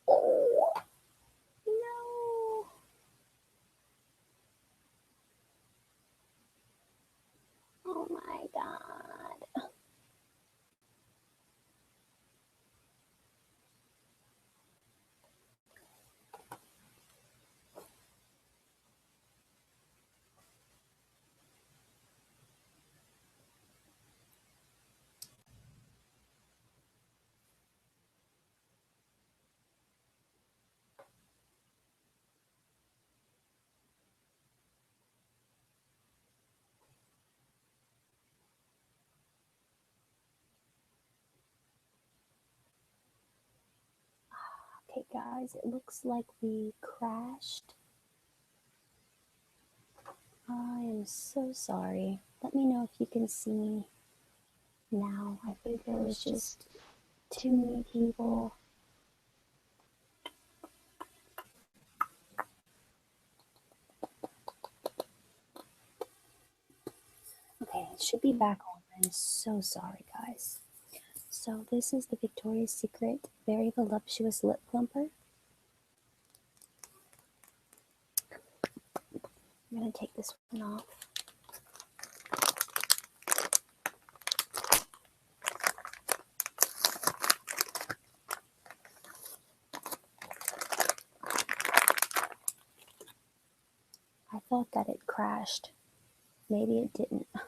Oh, no. Oh my God. Okay, guys, it looks like we crashed. I am so sorry. Let me know if you can see me now. I think there was just too many people. Okay, it should be back on. I'm so sorry, guys. So this is the Victoria's Secret Very Voluptuous Lip Plumper. I'm going to take this one off. I thought that it crashed. Maybe it didn't. But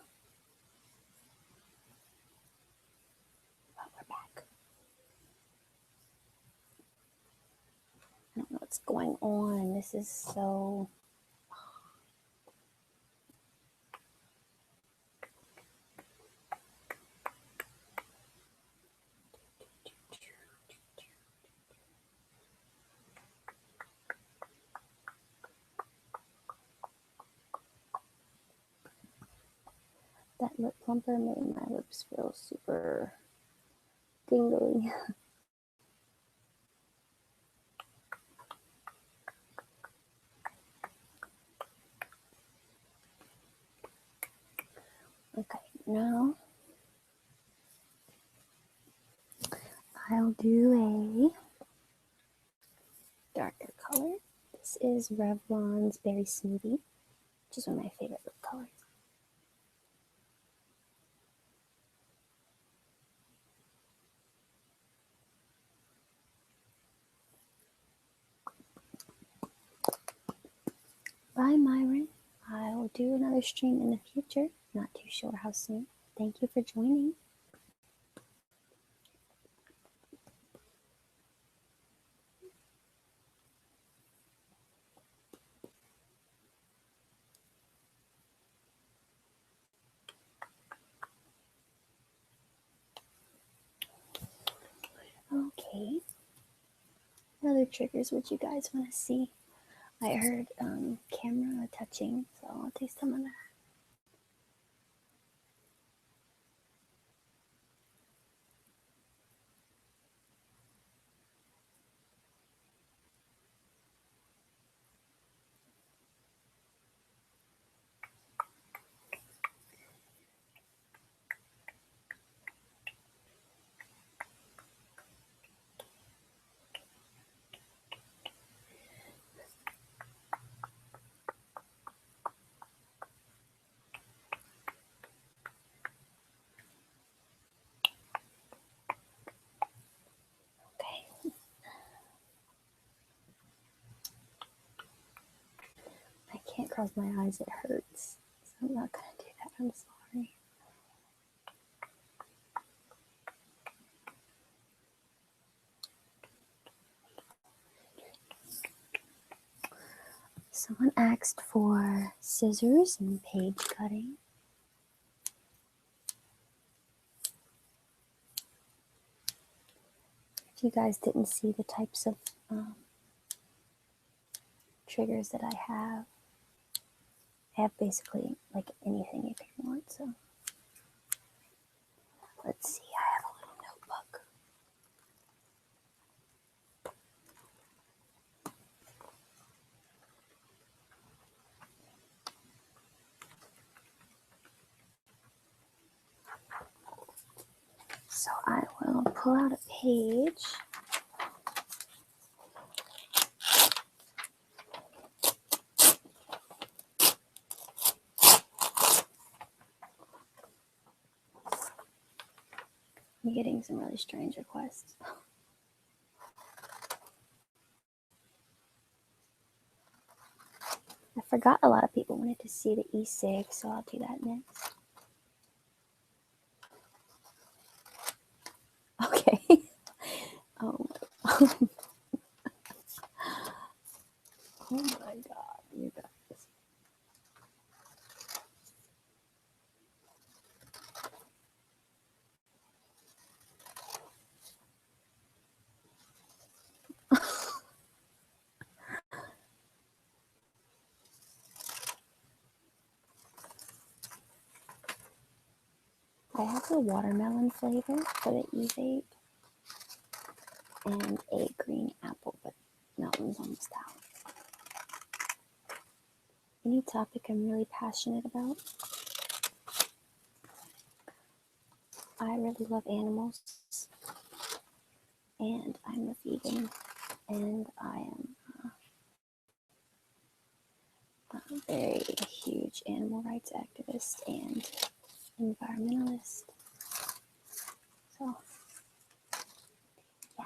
we're back. I don't know what's going on. This is so... That lip plumper made my lips feel super tingly. Okay, now I'll do a darker color. This is Revlon's Berry Smoothie, which is one of my favorite lip colors. Bye, Myron. I'll do another stream in the future. Not too sure how soon. Thank you for joining. Okay. What other triggers would you guys want to see? I heard camera touching, so I'll do some of that. can't close my eyes, it hurts. So I'm not going to do that, I'm sorry. Someone asked for scissors and page cutting. If you guys didn't see the types of triggers that I have basically like anything you can want. So let's see, I have a little notebook. So I will pull out a page. I'm getting some really strange requests. I forgot a lot of people wanted to see the e-cig, so I'll do that next. Okay. Oh my god, you guys. I have the watermelon flavor for the e-vape and a green apple, but that one's almost out. Any topic I'm really passionate about. I really love animals, and I'm a vegan, and I am a very huge animal rights activist and environmentalist. So, yeah.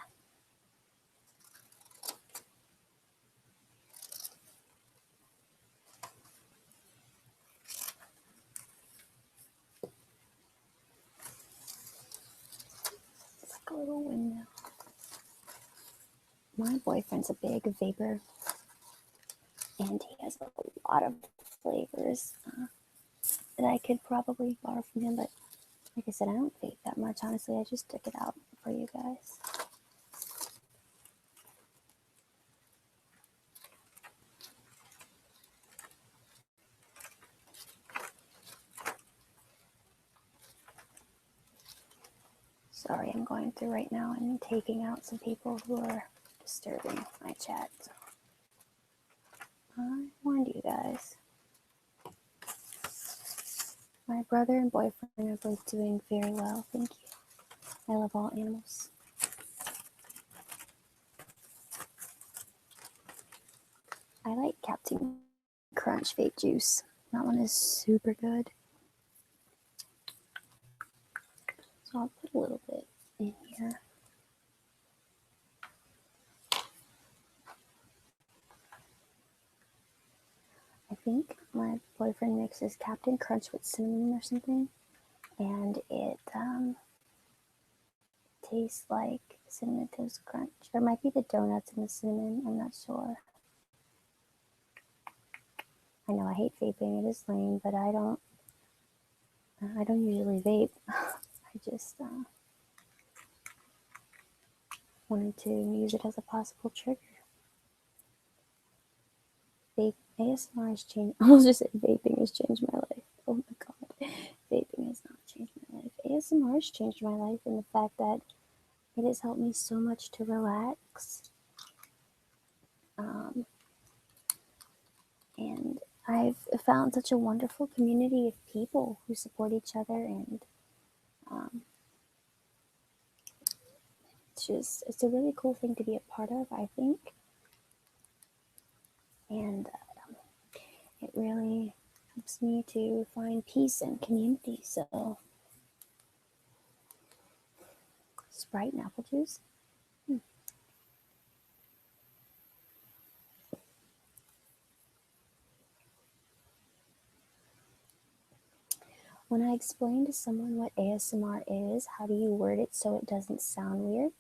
It's like a little windmill. My boyfriend's a big vapor, and he has a lot of flavors that I could probably borrow from him, but like I said, I don't vape that much, honestly. I just took it out for you guys. Sorry, I'm going through right now and taking out some people who are disturbing my chat. So I warned you guys. My brother and boyfriend are both doing very well, thank you. I love all animals. I like Captain Crunch vape juice. That one is super good. So I'll put a little bit in here. I think my boyfriend mixes Captain Crunch with cinnamon or something, and it tastes like Cinnamon Toast Crunch. Or it might be the donuts and the cinnamon, I'm not sure. I know I hate vaping, it is lame, but I don't usually vape. I just wanted to use it as a possible trigger. ASMR has changed. I almost just said vaping has changed my life. Oh my god, vaping has not changed my life. ASMR has changed my life in the fact that it has helped me so much to relax. And I've found such a wonderful community of people who support each other, and it's a really cool thing to be a part of, I think. And it really helps me to find peace and community. So, Sprite and apple juice. When I explain to someone what ASMR is, how do you word it so it doesn't sound weird?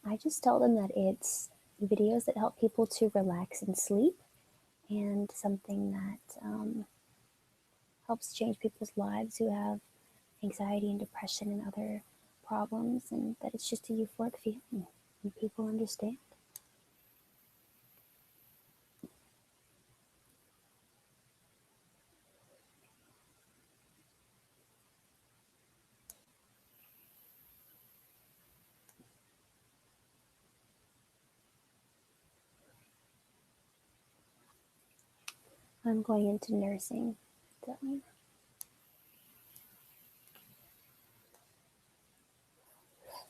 I just tell them that it's videos that help people to relax and sleep, and something that helps change people's lives who have anxiety and depression and other problems, and that it's just a euphoric feeling, and people understand. I'm going into nursing. So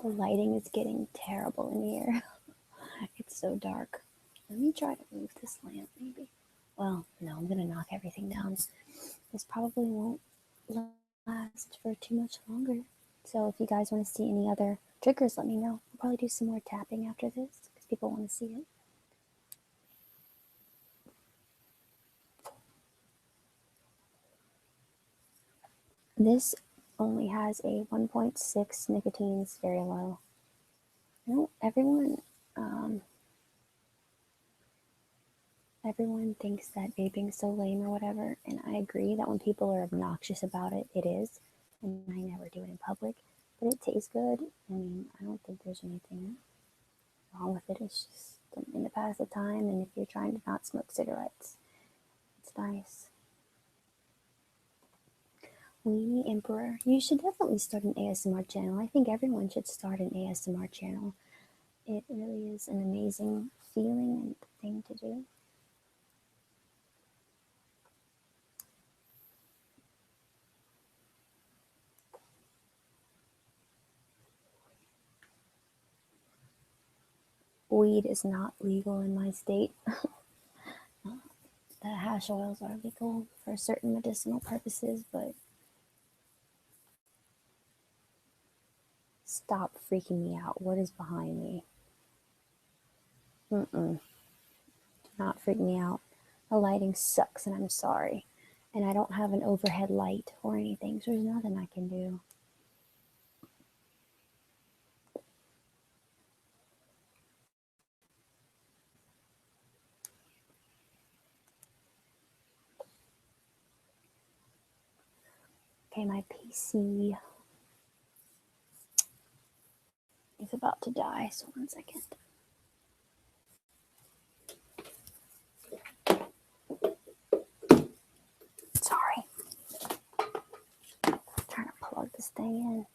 the lighting is getting terrible in here. It's so dark. Let me try to move this lamp, maybe. Well, no, I'm gonna knock everything down. This probably won't last for too much longer. So if you guys want to see any other triggers, let me know. I'll probably do some more tapping after this because people want to see it. This only has a 1.6 nicotine. It's very low. Um, everyone thinks that vaping's so lame or whatever, and I agree that when people are obnoxious about it, it is. And I never do it in public, but it tastes good. I mean, I don't think there's anything wrong with it. It's just something to pass the time, and if you're trying to not smoke cigarettes, it's nice. Weenie Emperor, you should definitely start an ASMR channel. I think everyone should start an ASMR channel. It really is an amazing feeling and thing to do. Weed is not legal in my state. The hash oils are legal for certain medicinal purposes, but stop freaking me out. What is behind me? Mm-mm. Do not freak me out. The lighting sucks, and I'm sorry. And I don't have an overhead light or anything, so there's nothing I can do. Okay, my PC is about to die, so 1 second. Sorry. I'm trying to plug this thing in.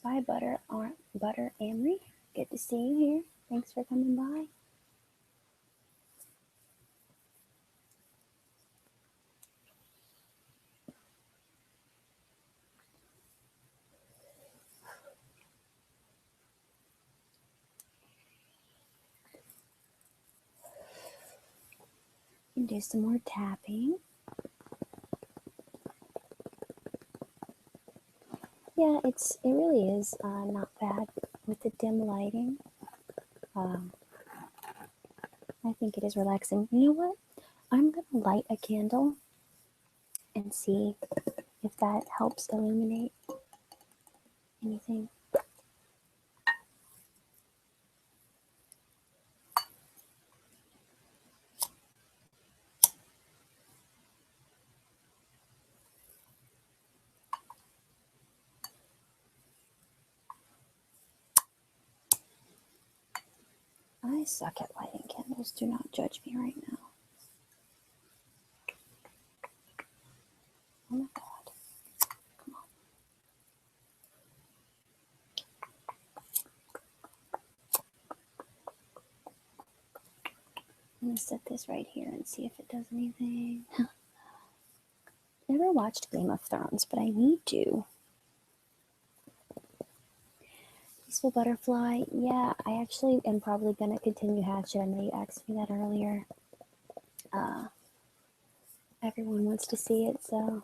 Bye, Butter Amory. Good to see you here. Thanks for coming by. And do some more tapping. Yeah, it really is not bad with the dim lighting. Um, I think it is relaxing. You know what? I'm gonna light a candle and see if that helps illuminate anything. I suck at lighting candles. Do not judge me right now. Oh my god. Come on. I'm gonna set this right here and see if it does anything. Never watched Game of Thrones, but I need to. Peaceful Butterfly. Yeah, I actually am probably gonna continue Hatchet. I know you asked me that earlier. Uh, Everyone wants to see it, so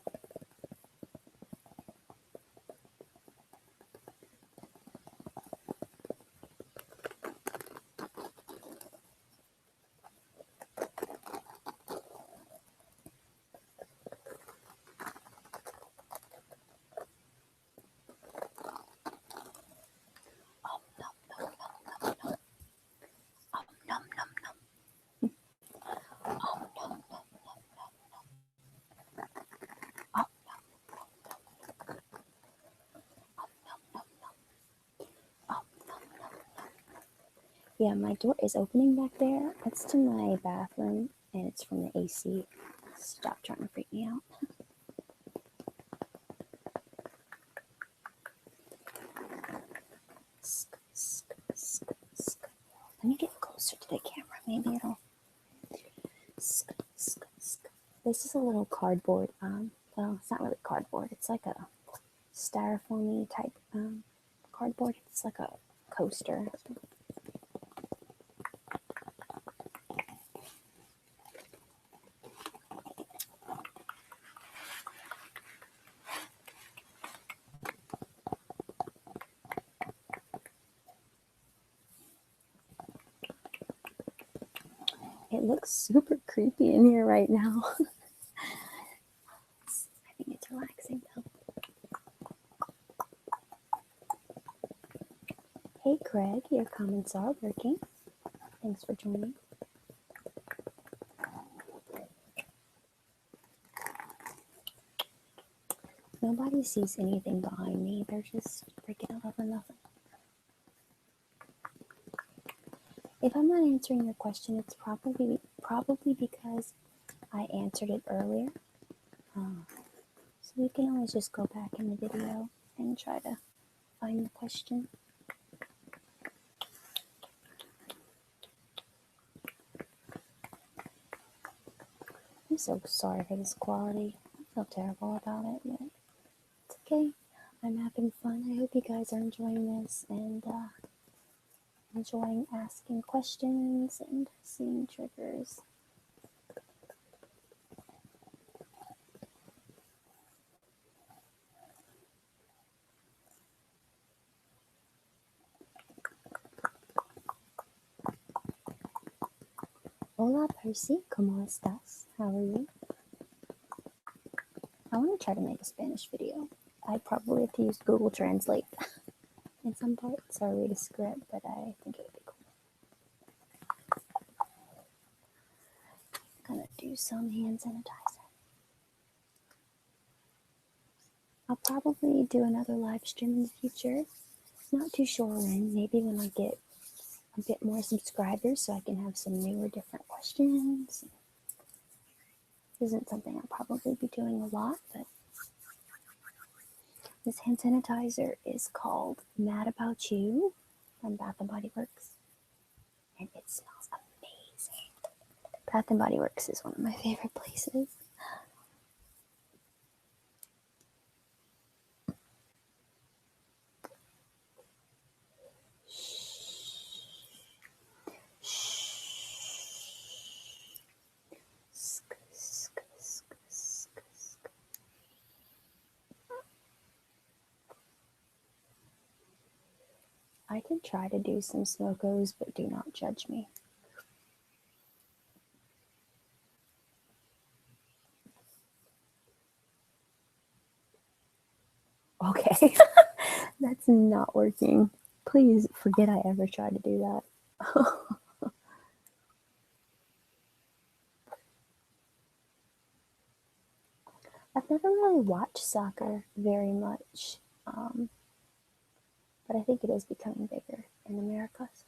Yeah, my door is opening back there. It's to my bathroom and it's from the AC. Stop trying to freak me out. Let me get closer to the camera. Maybe it'll. This is a little cardboard. Well, it's not really cardboard. It's like a styrofoamy type cardboard. It's like a coaster. It looks super creepy in here right now. I think it's relaxing though. Hey Craig, your comments are working. Thanks for joining. Nobody sees anything behind me. They're just freaking out over nothing. If I'm not answering your question, it's probably because I answered it earlier. So you can always just go back in the video and try to find the question. I'm so sorry for this quality. I feel terrible about it, but it's okay. I'm having fun. I hope you guys are enjoying this and enjoying asking questions and seeing triggers. Hola Percy, ¿cómo estás? How are you? I want to try to make a Spanish video. I probably have to use Google Translate in some parts or read a script, but I think it would be cool. I'm gonna do some hand sanitizer. I'll probably do another live stream in the future. Not too sure when. Maybe when I get a bit more subscribers so I can have some newer, different questions. This isn't something I'll probably be doing a lot, but this hand sanitizer is called Mad About You from Bath & Body Works, and it smells amazing. Bath & Body Works is one of my favorite places. I could try to do some smokos, but do not judge me. Okay, that's not working. Please forget I ever tried to do that. I've never really watched soccer very much, but I think it is becoming bigger in America. So.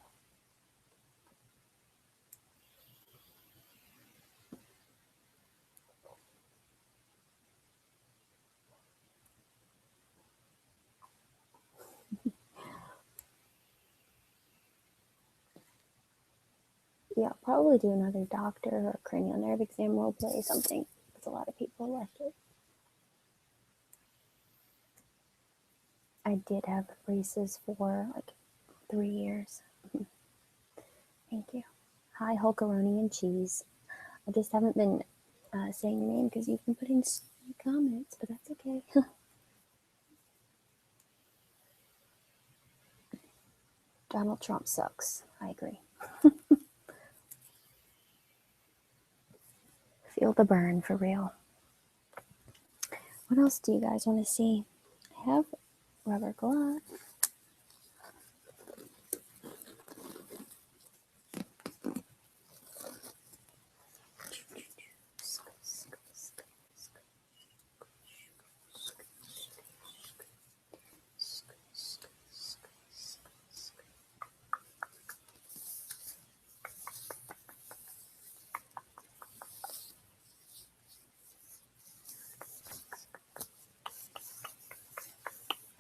Yeah, I'll probably do another doctor or cranial nerve exam role play, something because a lot of people left it. I did have braces for like 3 years. Thank you. Hi, Hulkaroni and Cheese. I just haven't been saying your name because you've been putting comments, but that's okay. Donald Trump sucks. I agree. Feel the burn for real. What else do you guys want to see? I have rubber gloves.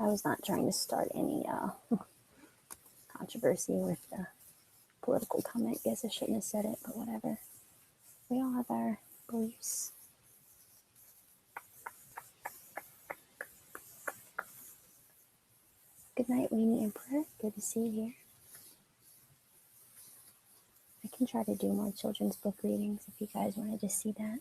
I was not trying to start any controversy with the political comment. Guess I shouldn't have said it, but whatever. We all have our beliefs. Good night, Weenie Emperor. Good to see you here. I can try to do more children's book readings if you guys wanted to see that.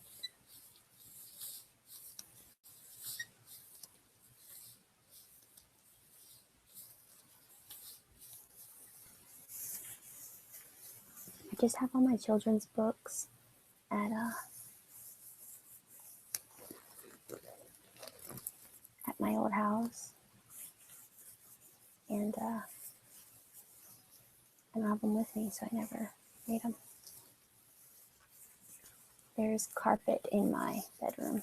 I just have all my children's books at my old house, and I don't have them with me, so I never made them. There's carpet in my bedroom.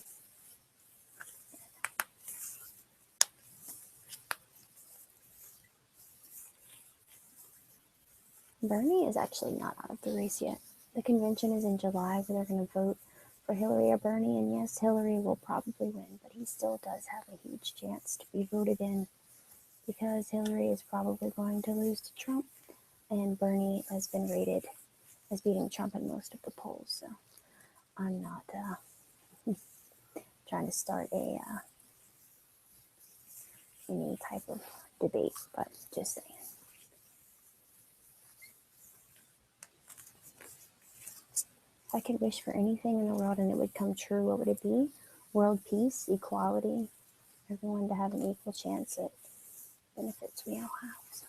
Bernie is actually not out of the race yet. The convention is in July where they're going to vote for Hillary or Bernie, and yes, Hillary will probably win, but he still does have a huge chance to be voted in because Hillary is probably going to lose to Trump, and Bernie has been rated as beating Trump in most of the polls, so I'm not trying to start any type of debate, but just saying. If I could wish for anything in the world and it would come true, what would it be? World peace, equality, everyone to have an equal chance at benefits we all have. So.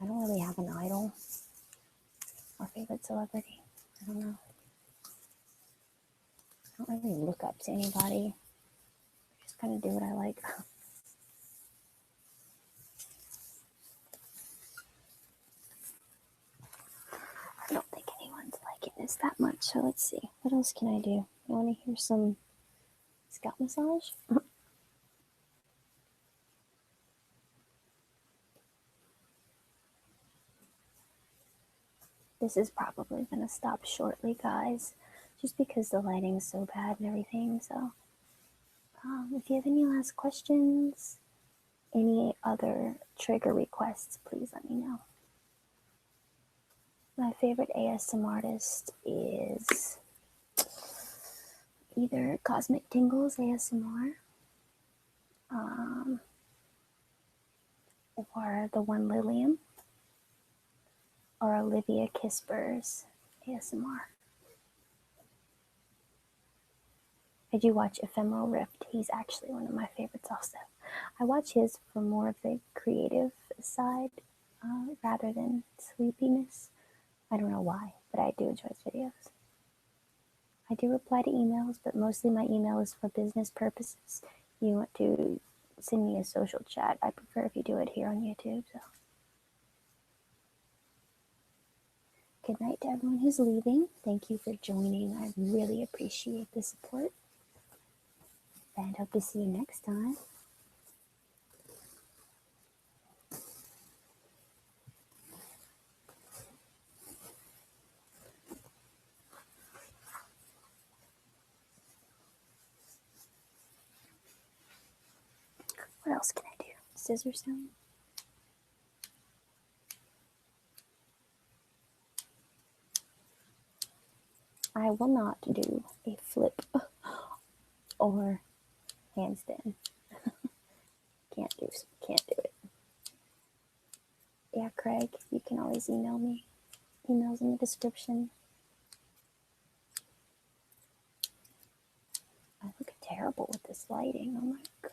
I don't really have an idol or favorite celebrity. I don't know. I don't really look up to anybody. I just kind of do what I like. I don't think anyone's liking this that much, so let's see. What else can I do? You want to hear some scalp massage? This is probably going to stop shortly, guys, just because the lighting's so bad and everything. So if you have any last questions, any other trigger requests, please let me know. My favorite ASMR artist is either Cosmic Tingles ASMR or the one Lilium or Olivia Kisper's ASMR. I do watch Ephemeral Rift. He's actually one of my favorites also. I watch his for more of the creative side rather than sleepiness. I don't know why, but I do enjoy his videos. I do reply to emails, but mostly my email is for business purposes. You want to send me a social chat, I prefer if you do it here on YouTube. So, good night to everyone who's leaving. Thank you for joining. I really appreciate the support. And hope to see you next time. What else can I do? Scissor sound? I will not do a flip or handstand. Can't do it. Yeah, Craig, you can always email me. Email's in the description. I look terrible with this lighting. Oh my god.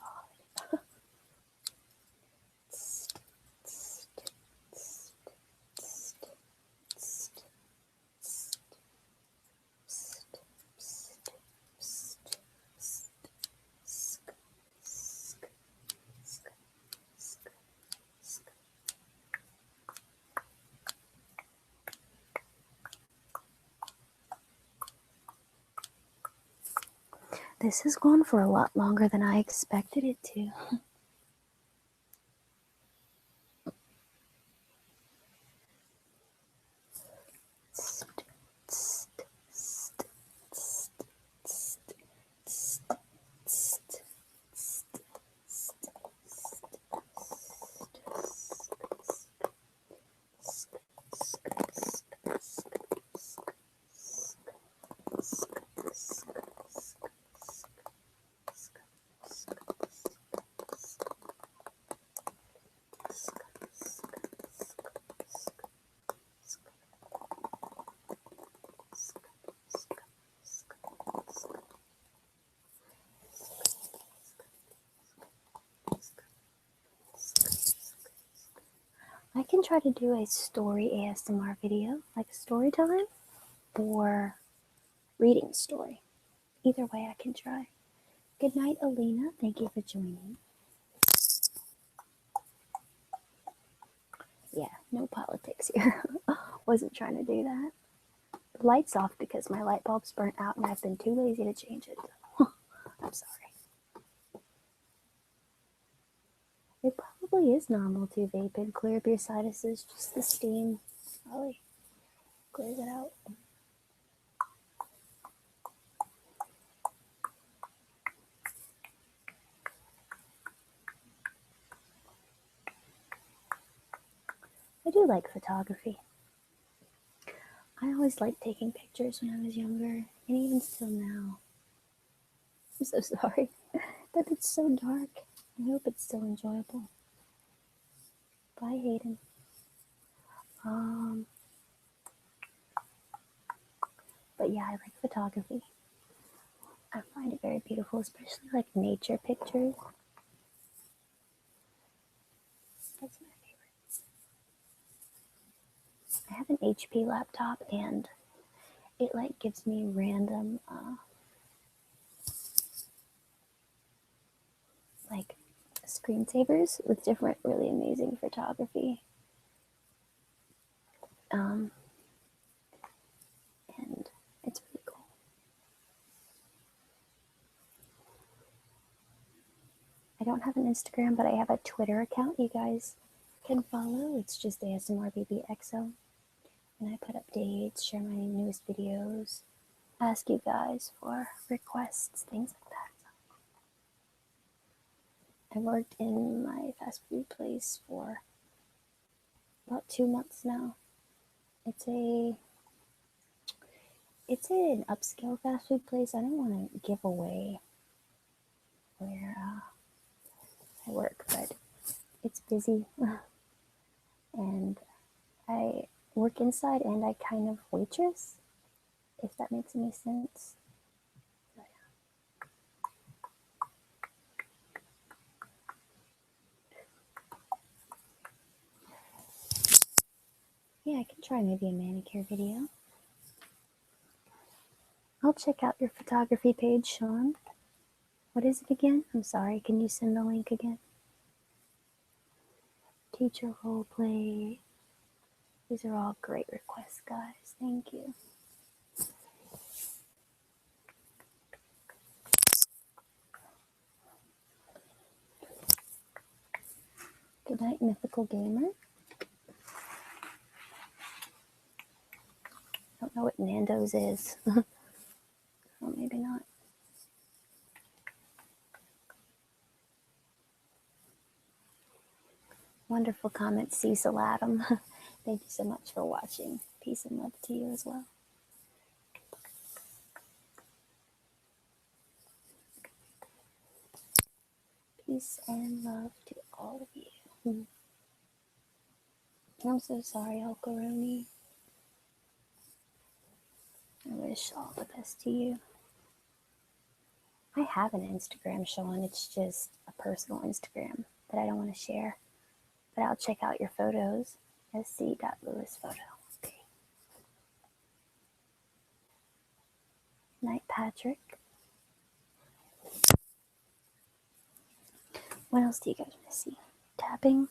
This has gone for a lot longer than I expected it to. try to do a story ASMR video, like a story time, or reading story. Either way, I can try. Good night, Alina. Thank you for joining. Yeah, no politics here. Wasn't trying to do that. The light's off because my light bulb's burnt out and I've been too lazy to change it. I'm sorry. It probably is normal to vape and clear up your sinuses. Just the steam probably clears it out. I do like photography. I always liked taking pictures when I was younger, and even still now. I'm so sorry that it's so dark. I hope it's still enjoyable. Bye, Hayden. But yeah, I like photography. I find it very beautiful, especially like nature pictures. That's my favorite. I have an HP laptop and it like gives me random like screensavers with different really amazing photography. And it's really cool. I don't have an Instagram, but I have a Twitter account you guys can follow. It's just asmrbebexo. And I put updates, share my newest videos, ask you guys for requests, things like that. I worked in my fast food place for about 2 months now. It's an upscale fast food place. I don't want to give away where I work, but it's busy. And I work inside and I kind of waitress, if that makes any sense. Yeah, I can try maybe a manicure video. I'll check out your photography page, Sean. What is it again? I'm sorry, can you send the link again? Teacher roleplay. These are all great requests, guys. Thank you. Good night, Mythical Gamer. I don't know what Nando's is. Well, maybe not. Wonderful comment, Cecil Adam. Thank you so much for watching. Peace and love to you as well. Peace and love to all of you. I'm so sorry, Alcoroni. I wish all the best to you. I have an Instagram, Sean. It's just a personal Instagram that I don't want to share. But I'll check out your photos. sc.lewisphoto. Okay. Night, Patrick. What else do you guys want to see? Tapping.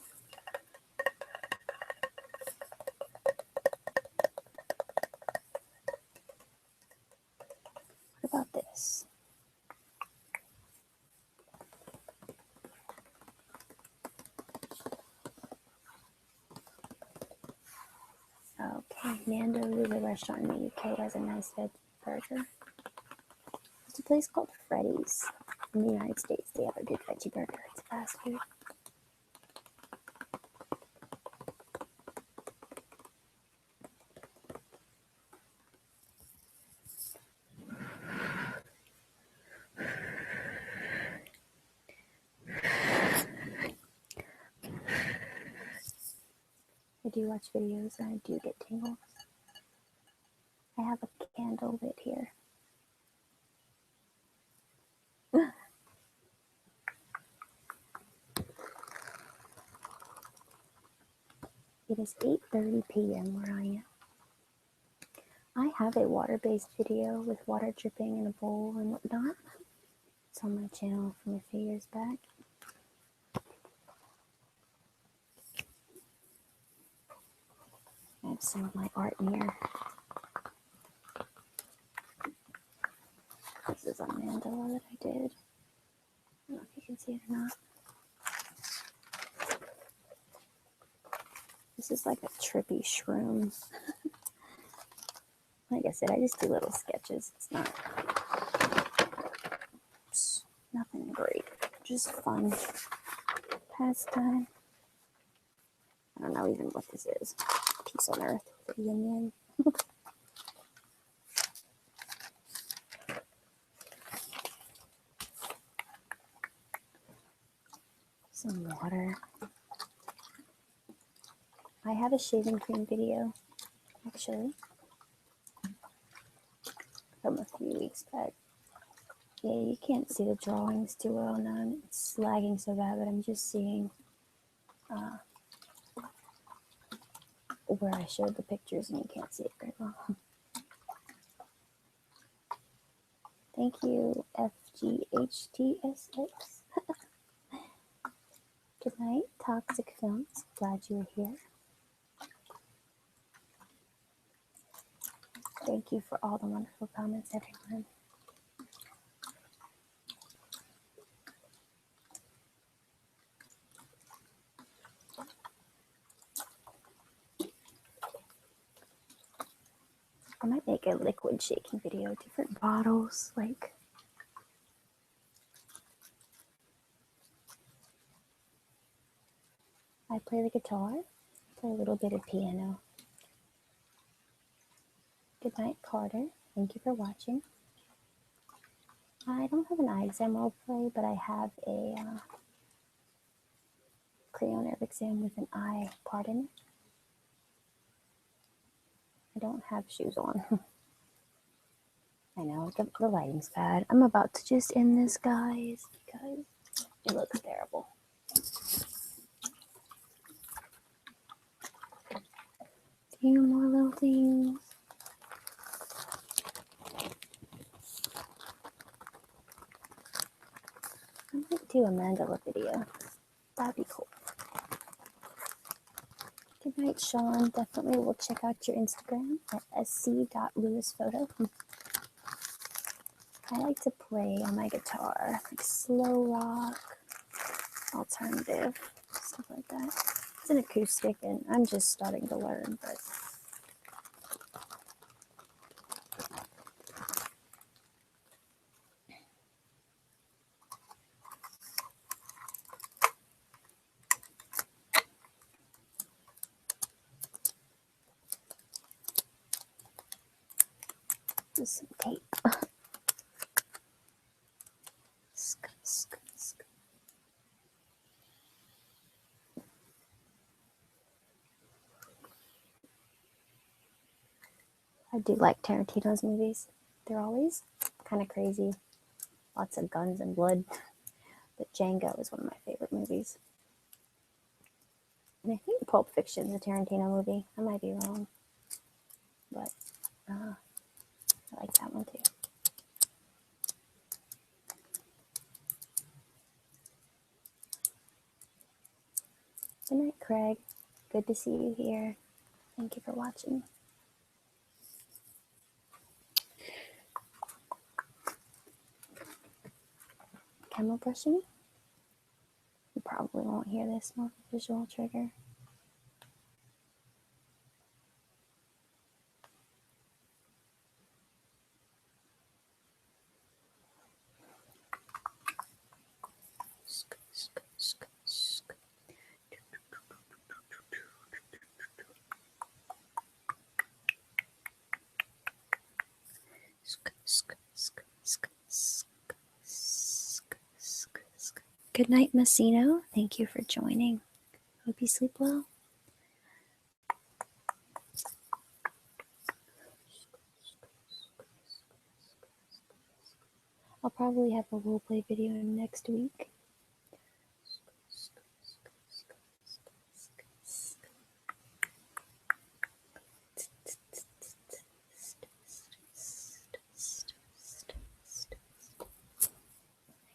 What about this? Okay, Nando's, a restaurant in the UK, has a nice veg burger. There's a place called Freddy's in the United States. They have a good veggie burger. It's fast food. I do watch videos and I do get tingles. I have a candle lit here. It is 8:30 p.m. where I am. I have a water-based video with water dripping in a bowl and whatnot. It's on my channel from a few years back. I have some of my art in here. This is a mandala that I did. I don't know if you can see it or not. This is like a trippy shroom. Like I said, I just do little sketches. It's not nothing great, just fun pastime. I don't know even what this is. Peace on Earth with a yin yang. Some water. I have a shaving cream video, actually, from a few weeks back. Yeah, you can't see the drawings too well now. It's lagging so bad, but I'm just seeing where I showed the pictures and you can't see it very well. Thank you, FGHTSX. Good night, Toxic Films. Glad you were here. Thank you for all the wonderful comments, everyone. I might make a liquid shaking video, different bottles, like I play the guitar, play a little bit of piano. Good night, Carter. Thank you for watching. I don't have an eye exam role play, but I have a cranial nerve exam with an eye part in it. I don't have shoes on. I know, the lighting's bad. I'm about to just end this, guys, because it looks terrible. A few more little things. I might do a mandala video. That'd be cool. Good night, Sean. Definitely will check out your Instagram at sc.lewisphoto. I like to play on my guitar, like slow rock, alternative, stuff like that. It's an acoustic, and I'm just starting to learn, but just some tape. I do like Tarantino's movies. They're always kind of crazy. Lots of guns and blood. But Django is one of my favorite movies. And I think Pulp Fiction is a Tarantino movie. I might be wrong. But I like that one too. Good night, Craig. Good to see you here. Thank you for watching. Camera brushing? You probably won't hear this, more visual trigger. Good night, Massino. Thank you for joining. Hope you sleep well. I'll probably have a roleplay video next week.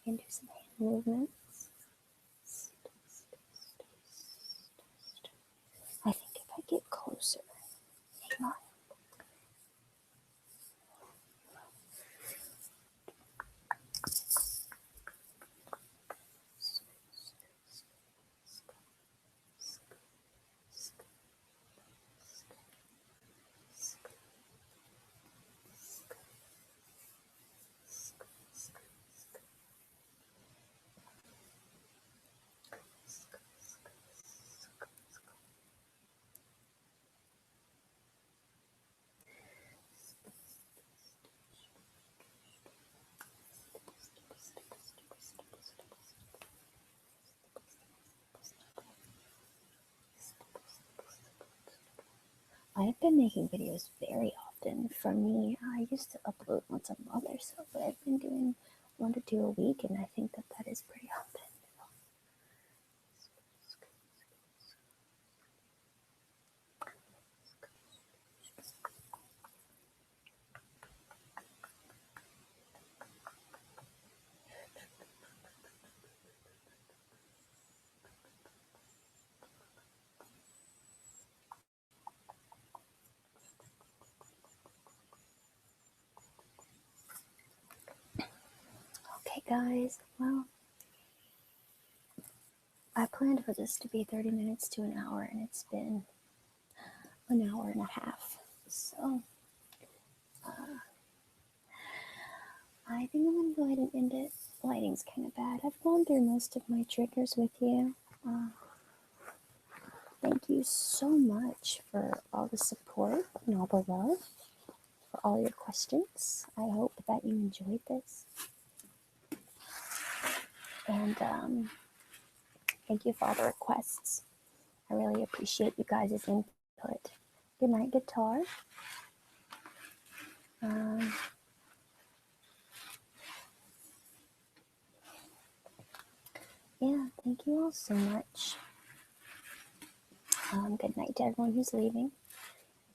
can do some hand movements. I think if I get closer, hang on. I've been making videos very often. For me, I used to upload once a month or so, but I've been doing 1 to 2 a week, and I think that is pretty often. Okay, guys, well, I planned for this to be 30 minutes to an hour, and it's been an hour and a half. So, I think I'm going to go ahead and end it. Lighting's kind of bad. I've gone through most of my triggers with you. Thank you so much for all the support and all the love, for all your questions. I hope that you enjoyed this. And thank you for all the requests. I really appreciate you guys' input. Good night, guitar. Yeah, thank you all so much. Good night to everyone who's leaving.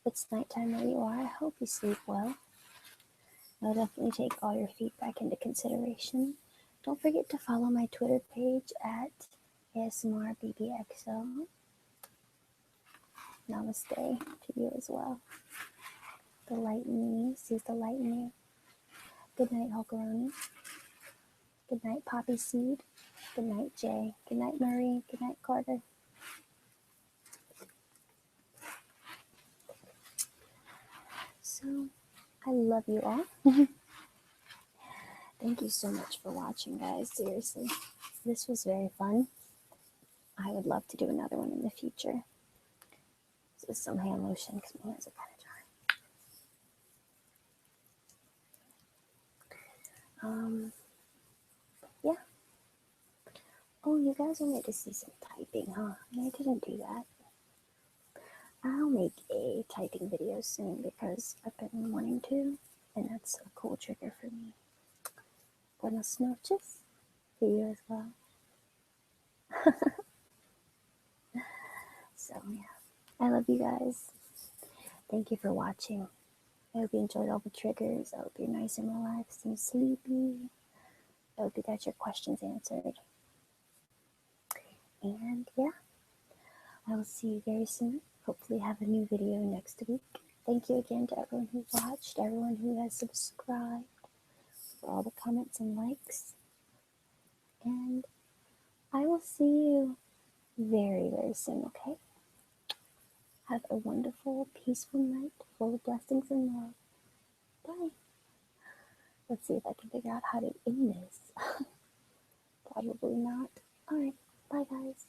If it's nighttime where you are, I hope you sleep well. I'll definitely take all your feedback into consideration. Don't forget to follow my Twitter page at asmrbebexo. Namaste to you as well. The light in me sees the light in you. Good night, Hulkaroni. Good night, Poppy Seed. Good night, Jay. Good night, Marie. Good night, Carter. So, I love you all. Thank you so much for watching, guys. Seriously, this was very fun. I would love to do another one in the future. This is some hand lotion because my hands are kind of dry. Yeah. Oh, you guys wanted to see some typing, huh? I didn't do that. I'll make a typing video soon because I've been wanting to, and that's a cool trigger for me. Buenas noches to you as well. So, yeah. I love you guys. Thank you for watching. I hope you enjoyed all the triggers. I hope you're nice and relaxed and sleepy. I hope you got your questions answered. And yeah, I will see you very soon. Hopefully have a new video next week. Thank you again to everyone who watched, everyone who has subscribed, for all the comments and likes. And I will see you very, very soon, okay? Have a wonderful, peaceful night full of blessings and love. Bye. Let's see if I can figure out how to end this. Probably not. Alright, bye guys.